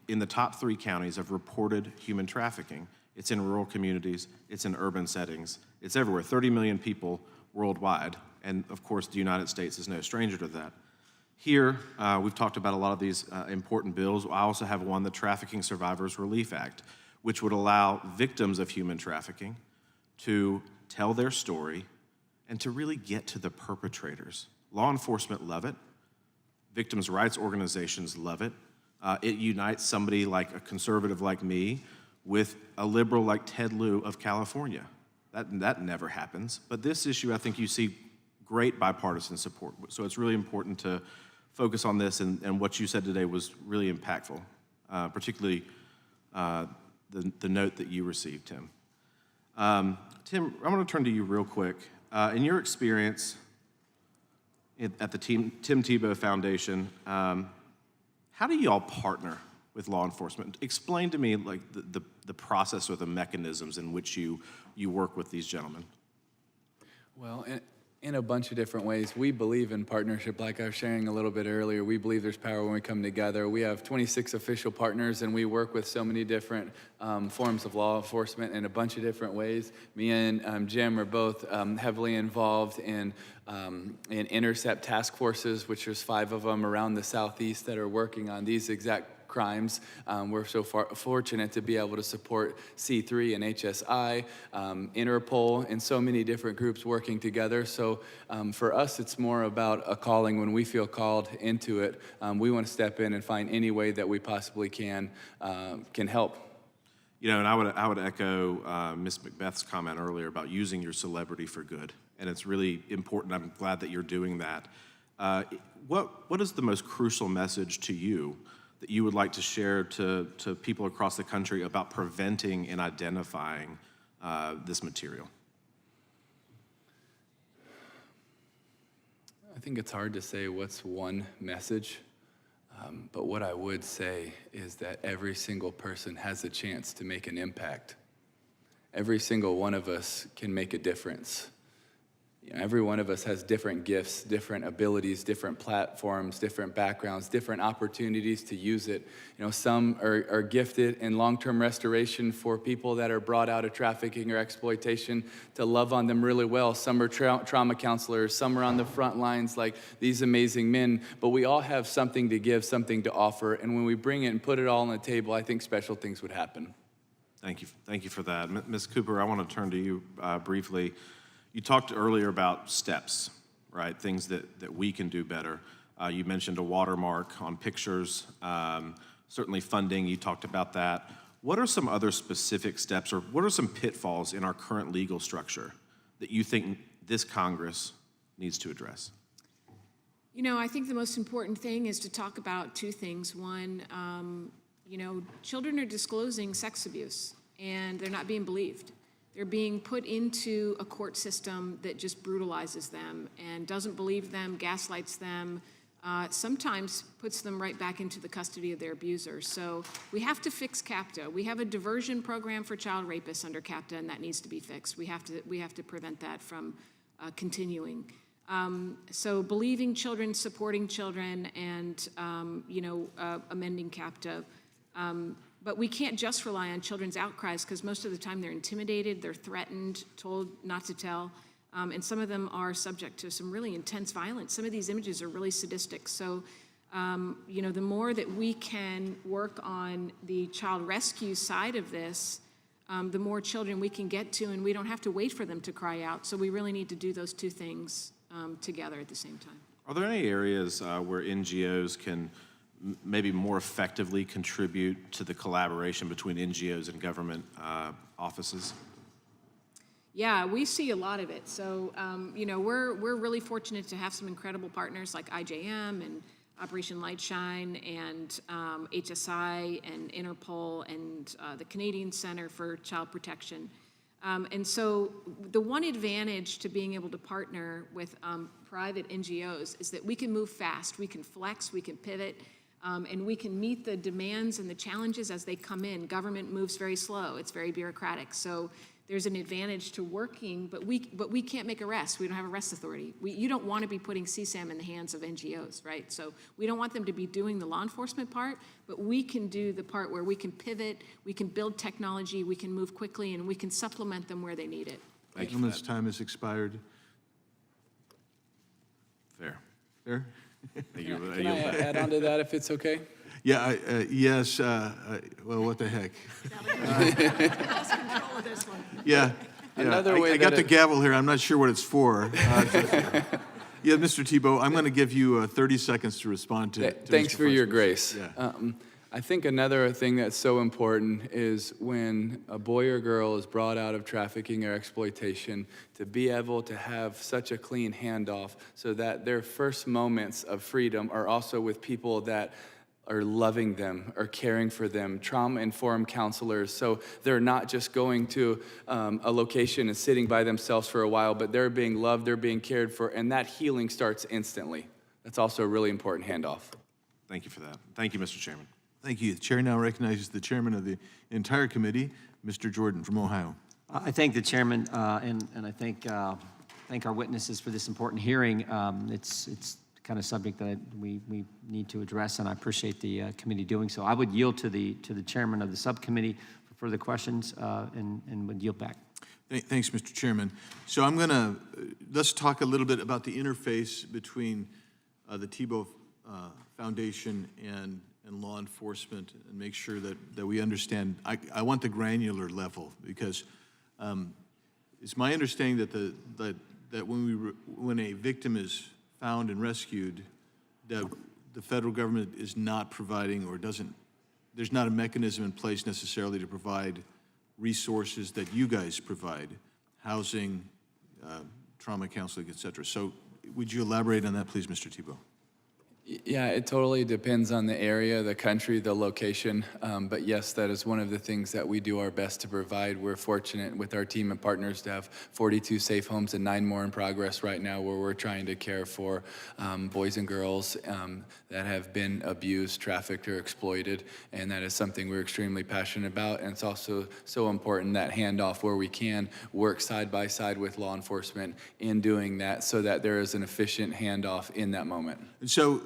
in the top 3 counties of reported human trafficking. It's in rural communities, it's in urban settings, it's everywhere, 30 million people worldwide, and of course the United States is no stranger to that. Here, we've talked about a lot of these important bills. I also have one, the Trafficking Survivors Relief Act, which would allow victims of human trafficking to tell their story and to really get to the perpetrators. Law enforcement love it. Victims' rights organizations love it. It unites somebody like a conservative like me with a liberal like Ted Lieu of California. That never happens. But this issue, I think you see great bipartisan support. So it's really important to focus on this, and what you said today was really impactful, particularly the note that you received, Tim. Tim, I'm going to turn to you real quick. In your experience at the Tim Tebow Foundation, how do you all partner with law enforcement. Explain to me like the process or the mechanisms in which you work with these gentlemen. Well, in a bunch of different ways. We believe in partnership, like I was sharing a little bit earlier. We believe there's power when we come together. We have 26 official partners, and we work with so many different forms of law enforcement in a bunch of different ways. Me and Jim are both heavily involved in intercept task forces, which there's 5 of them around the Southeast that are working on these exact crimes. We're so fortunate to be able to support C3 and HSI, Interpol, and so many different groups working together. So for us, it's more about a calling. When we feel called into it, we want to step in and find any way that we possibly can help. You know, and I would echo Ms. Macbeth's comment earlier about using your celebrity for good, and it's really important. I'm glad that you're doing that. What is the most crucial message to you that you would like to share to people across the country about preventing and identifying this material? I think it's hard to say what's one message, but what I would say is that every single person has a chance to make an impact. Every single one of us can make a difference. You know, every one of us has different gifts, different abilities, different platforms, different backgrounds, different opportunities to use it. You know, some are gifted in long-term restoration for people that are brought out of trafficking or exploitation to love on them really well. Some are trauma counselors, some are on the front lines like these amazing men, but we all have something to give, something to offer, and when we bring it and put it all on the table, I think special things would happen. Thank you for that. Ms. Cooper, I want to turn to you briefly. You talked earlier about steps, right? Things that we can do better. You mentioned a watermark on pictures, certainly funding, you talked about that. What are some other specific steps, or what are some pitfalls in our current legal structure that you think this Congress needs to address? You know, I think the most important thing is to talk about 2 things. One, you know, children are disclosing sex abuse, and they're not being believed. They're being put into a court system that just brutalizes them and doesn't believe them, gaslights them, sometimes puts them right back into the custody of their abusers. So we have to fix CAPTA. We have a diversion program for child rapists under CAPTA, and that needs to be fixed. We have to prevent that from continuing. So believing children, supporting children, and you know, amending CAPTA. But we can't just rely on children's outcries, because most of the time they're intimidated, they're threatened, told not to tell, and some of them are subject to some really intense violence. Some of these images are really sadistic. So, you know, the more that we can work on the child rescue side of this, the more children we can get to, and we don't have to wait for them to cry out. So we really need to do those 2 things together at the same time. Are there any areas where NGOs can maybe more effectively contribute to the collaboration between NGOs and government offices? Yeah, we see a lot of it. So, you know, we're really fortunate to have some incredible partners like IJM and Operation Lightshine and HSI and Interpol and the Canadian Center for Child Protection. And so the one advantage to being able to partner with private NGOs is that we can move fast, we can flex, we can pivot, and we can meet the demands and the challenges as they come in. Government moves very slow. It's very bureaucratic. So there's an advantage to working, but we can't make arrests. We don't have arrest authority. You don't want to be putting CSAM in the hands of NGOs, right? So we don't want them to be doing the law enforcement part, but we can do the part where we can pivot, we can build technology, we can move quickly, and we can supplement them where they need it. Thank you. This time has expired. Fair. Fair? Can I add on to that if it's okay? Yeah, yes, well, what the heck? Lost control of this one. Yeah. Another way I got that the gavel here, I'm not sure what it's for. Yeah, Mr. Tebow, I'm going to give you 30 seconds to respond to Thanks Mr. for your Voiceless. grace. Yeah. I think another thing that's so important is when a boy or girl is brought out of trafficking or exploitation, to be able to have such a clean handoff so that their first moments of freedom are also with people that are loving them or caring for them, trauma-informed counselors, so they're not just going to a location and sitting by themselves for a while, but they're being loved, they're being cared for, and that healing starts instantly. That's also a really important handoff. Thank you for that. Thank you, Mr. Chairman. Thank you. The chair now recognizes the chairman of the entire committee, Mr. Jordan from Ohio. I thank the chairman, and I thank our witnesses for this important hearing. It's the kind of subject that we need to address, and I appreciate the committee doing so. I would yield to the chairman of the subcommittee for further questions, and would yield back. Thanks, Mr. Chairman. So I'm going to, let's talk a little bit about the interface between the Tebow Foundation and law enforcement, and make sure that we understand. I want the granular level, because it's my understanding that when a victim is found and rescued, that the federal government is not providing, or there's not a mechanism in place necessarily to provide resources that you guys provide, housing, trauma counseling, et cetera. So would you elaborate on that, please, Mr. Tebow? Yeah, it totally depends on the area, the country, the location. But yes, that is one of the things that we do our best to provide. We're fortunate with our team and partners to have 42 safe homes and 9 more in progress right now, where we're trying to care for boys and girls that have been abused, trafficked, or exploited. And that is something we're extremely passionate about. And it's also so important that handoff, where we can work side by side with law enforcement in doing that, so that there is an efficient handoff in that moment. So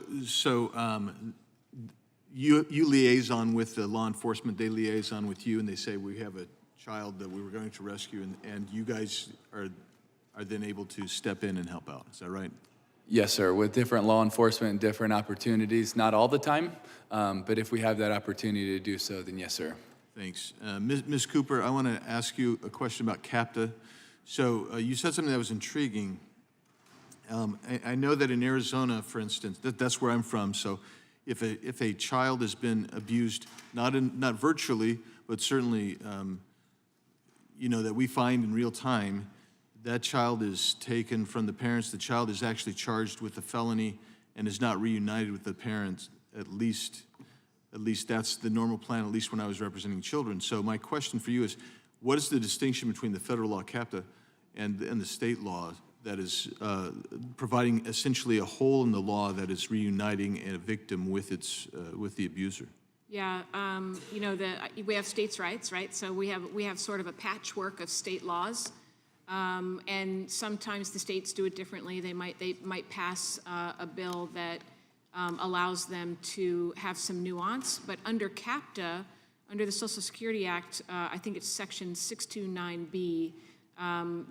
you liaison with the law enforcement, they liaison with you, and they say, we have a child that we were going to rescue, and you guys are then able to step in and help out. Is that right? Yes, sir. With different law enforcement and different opportunities, not all the time, but if we have that opportunity to do so, then yes, sir. Thanks. Ms. Cooper, I want to ask you a question about CAPTA. So you said something that was intriguing. I know that in Arizona, for instance, that's where I'm from. So, if a child has been abused, not virtually, but certainly, that we find in real time, that child is taken from the parents. The child is actually charged with a felony and is not reunited with the parents. At least that's the normal plan. At least when I was representing children. So, my question for you is, what is the distinction between the federal law CAPTA and the state law that is providing essentially a hole in the law that is reuniting a victim with the abuser? Yeah, we have states' rights, right? So we have sort of a patchwork of state laws, and sometimes the states do it differently. They might pass a bill that allows them to have some nuance, but under CAPTA, under the Social Security Act, I think it's Section 629B.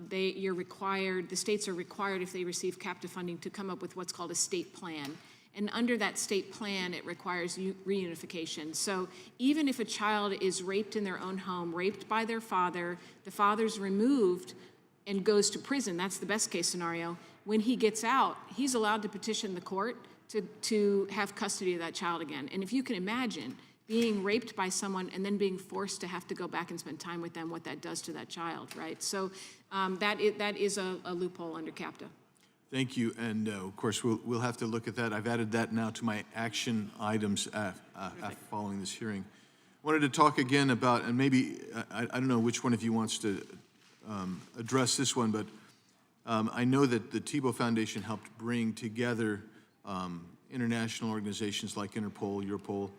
The states are required, if they receive CAPTA funding, to come up with what's called a state plan. And under that state plan, it requires reunification. So even if a child is raped in their own home, raped by their father, the father's removed and goes to prison, that's the best case scenario. When he gets out, he's allowed to petition the court to have custody of that child again. And if you can imagine being raped by someone and then being forced to have to go back and spend time with them, what that does to that child, right? So that is a loophole under CAPTA. Thank you, and of course we'll have to look at that. I've added that now to my action items following this hearing. I wanted to talk again about, and maybe I don't know which one of you wants to address this one, but I know that the Tebow Foundation helped bring together international organizations like Interpol, Europol,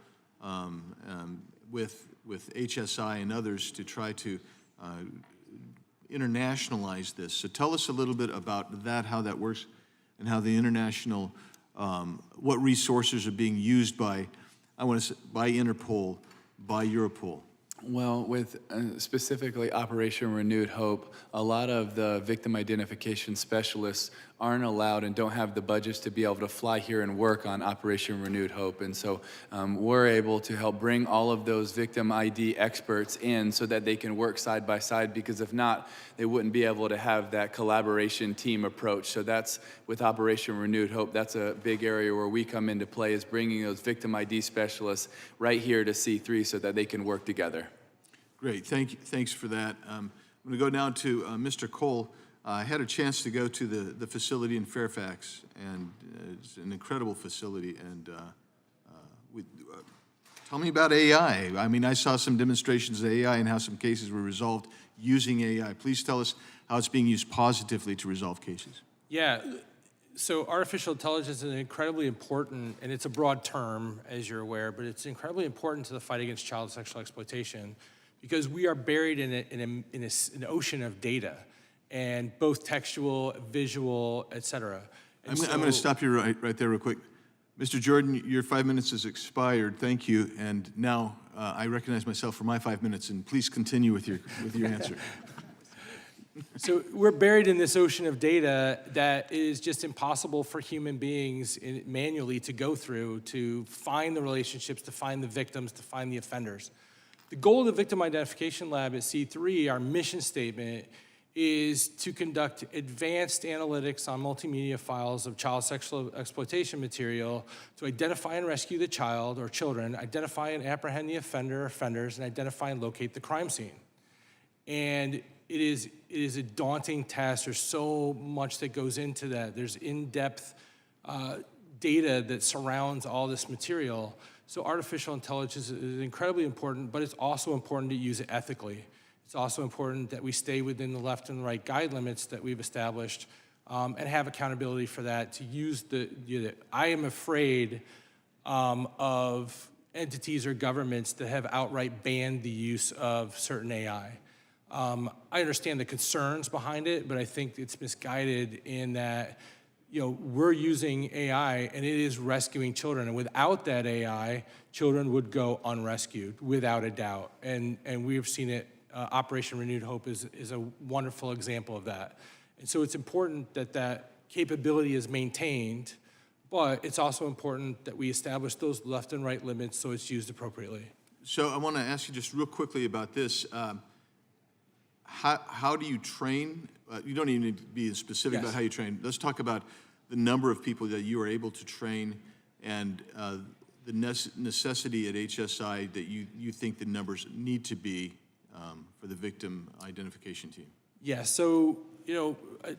with HSI and others to try to internationalize this. So tell us a little bit about that, how that works, and how the international, what resources are being used by Interpol, by Europol. Well, with specifically Operation Renewed Hope, a lot of the victim identification specialists aren't allowed and don't have the budgets to be able to fly here and work on Operation Renewed Hope. And so we're able to help bring all of those victim ID experts in so that they can work side by side, because if not, they wouldn't be able to have that collaboration team approach. So that's, with Operation Renewed Hope, that's a big area where we come into play, is bringing those victim ID specialists right here to C3 so that they can work together. Great, thank you. Thanks for that. I'm going to go now to Mr. Cole. I had a chance to go to the facility in Fairfax, and it's an incredible facility. And tell me about AI. I mean, I saw some demonstrations of AI and how some cases were resolved using AI. Please tell us how it's being used positively to resolve cases. Yeah, So artificial intelligence is incredibly important, and it's a broad term, as you're aware, but it's incredibly important to the fight against child sexual exploitation because we are buried in an ocean of data, and both textual, visual, et cetera. I'm going to stop you right there real quick. Mr. Jordan, your 5 minutes has expired. Thank you. And now I recognize myself for my 5 minutes, and please continue with your answer. So we're buried in this ocean of data that is just impossible for human beings manually to go through to find the relationships, to find the victims, to find the offenders. The goal of the Victim Identification Lab at C3, our mission statement, is to conduct advanced analytics on multimedia files of child sexual exploitation material to identify and rescue the child or children, identify and apprehend the offender or offenders, and identify and locate the crime scene. And it is a daunting task. There's so much that goes into that. There's in-depth data that surrounds all this material. So artificial intelligence is incredibly important, but it's also important to use it ethically. It's also important that we stay within the left and the right guide limits that we've established and have accountability for that to use I am afraid of entities or governments that have outright banned the use of certain AI. I understand the concerns behind it, but I think it's misguided in that, we're using AI and it is rescuing children. And without that AI, children would go unrescued without a doubt. And we've seen it, Operation Renewed Hope is a wonderful example of that. And so it's important that that capability is maintained, but it's also important that we establish those left and right limits so it's used appropriately. So I want to ask you just real quickly about this. How do you train? You don't even need to be specific about how you train. Let's talk about the number of people that you are able to train and the necessity at HSI that you think the numbers need to be for the victim identification team. Yeah, so,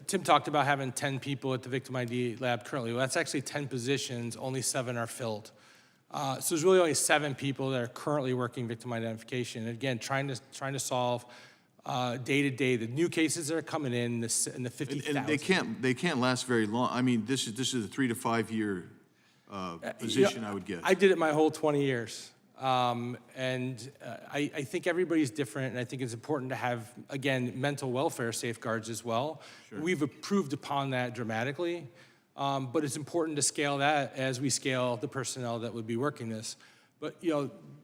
Tim talked about having 10 people at the Victim ID Lab currently. Well, that's actually 10 positions, only 7 are filled. So there's really only 7 people that are currently working victim identification. And again, trying to solve day to day the new cases that are coming in the 50,000. And they can't last very long. I mean, this is a 3 to 5 year position, I would guess. I did it my whole 20 years. I think everybody's different, and I think it's important to have, again, mental welfare safeguards as well. Sure. We've improved upon that dramatically, but it's important to scale that as we scale the personnel that would be working this. But,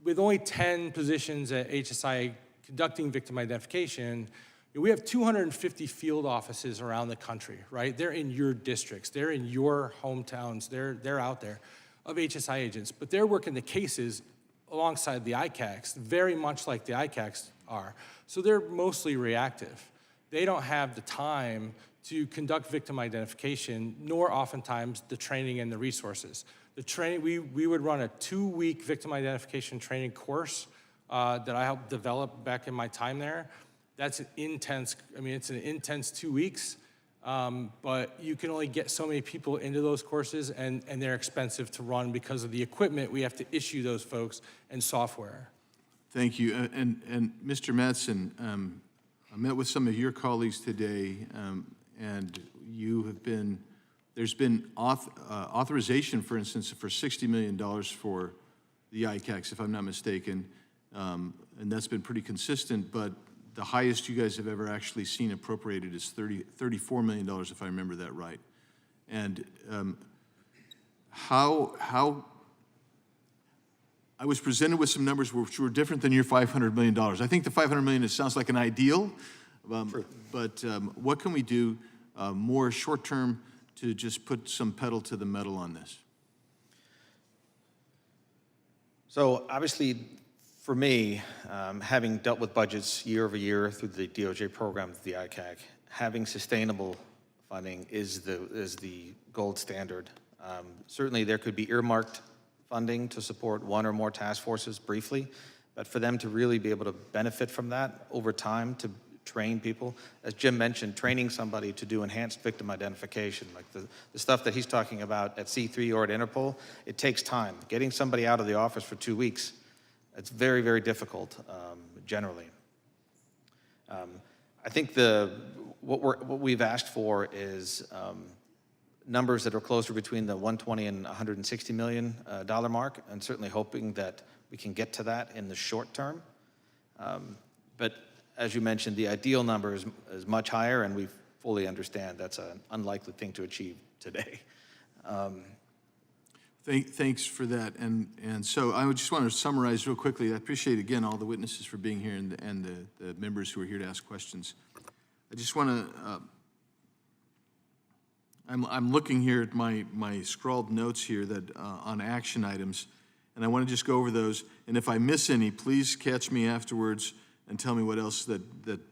with only 10 positions at HSI conducting victim identification, we have 250 field offices around the country, right? They're in your districts, they're in your hometowns, they're out there of HSI agents, but they're working the cases alongside the ICACs, very much like the ICACs are. So they're mostly reactive. They don't have the time to conduct victim identification, nor oftentimes the training and the resources. The training, we would run a 2-week victim identification training course that I helped develop back in my time there. That's an intense, it's an intense 2 weeks, but you can only get so many people into those courses, and they're expensive to run because of the equipment we have to issue those folks and software. Thank you. And Mr. Madson, I met with some of your colleagues today, and there's been authorization, for instance, for $60 million for the ICACs, if I'm not mistaken, and that's been pretty consistent, but the highest you guys have ever actually seen appropriated is $34 million, if I remember that right. And how I was presented with some numbers which were different than your $500 million. I think the $500 million sounds like an ideal, but what can we do more short-term to just put some pedal to the metal on this? So obviously, for me, having dealt with budgets year over year through the DOJ program, the ICAC, having sustainable funding is the gold standard. Certainly, there could be earmarked funding to support one or more task forces briefly, but for them to really be able to benefit from that over time, to train people, as Jim mentioned, training somebody to do enhanced victim identification, like the stuff that he's talking about at C3 or at Interpol, it takes time. Getting somebody out of the office for 2 weeks, it's very, very difficult, generally. I think what we've asked for is numbers that are closer between the 120 and 160 million dollar mark, and certainly hoping that we can get to that in the short term. But as you mentioned, the ideal number is much higher, and we fully understand that's an unlikely thing to achieve today. Thanks for that. And so I would just want to summarize real quickly. I appreciate, again, all the witnesses for being here and the members who are here to ask questions. I just want to, I'm looking here at my scrawled notes here that on action items, and I want to just go over those. And if I miss any, please catch me afterwards and tell me what else that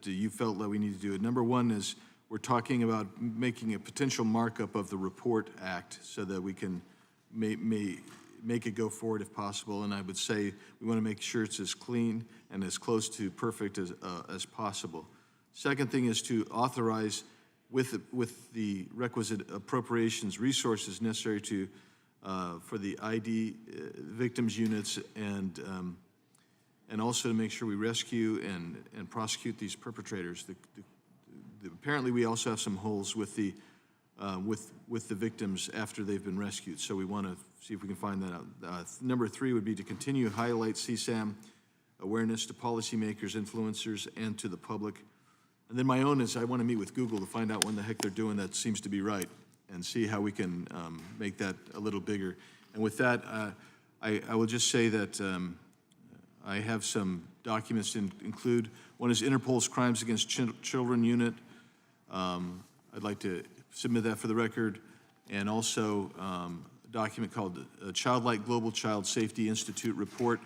you felt that we need to do. Number one is we're talking about making a potential markup of the Report Act so that we can make it go forward if possible. And I would say we want to make sure it's as clean and as close to perfect as possible. Second thing is to authorize with the requisite appropriations resources necessary to for the ID victims units and also to make sure we rescue and prosecute these perpetrators. Apparently, we also have some holes with the victims after they've been rescued, so we want to see if we can find that out. Number three would be to continue to highlight CSAM awareness to policymakers, influencers, and to the public. And then my own is I want to meet with Google to find out when the heck they're doing that seems to be right and see how we can make that a little bigger. And with that, I will just say that I have some documents to include. One is Interpol's Crimes Against Children Unit. I'd like to submit that for the record. And also a document called Childlike Global Child Safety Institute Report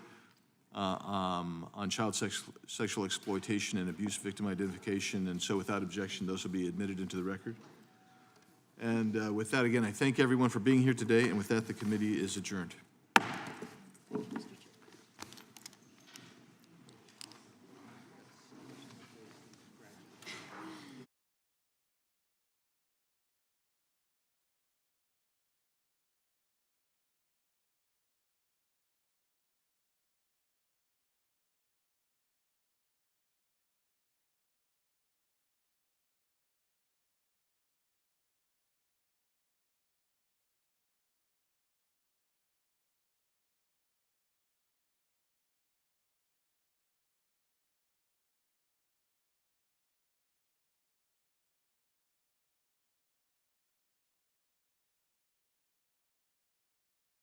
on child sexual exploitation and abuse victim identification. And so without objection, those will be admitted into the record. And with that, again, I thank everyone for being here today. And with that, the committee is adjourned.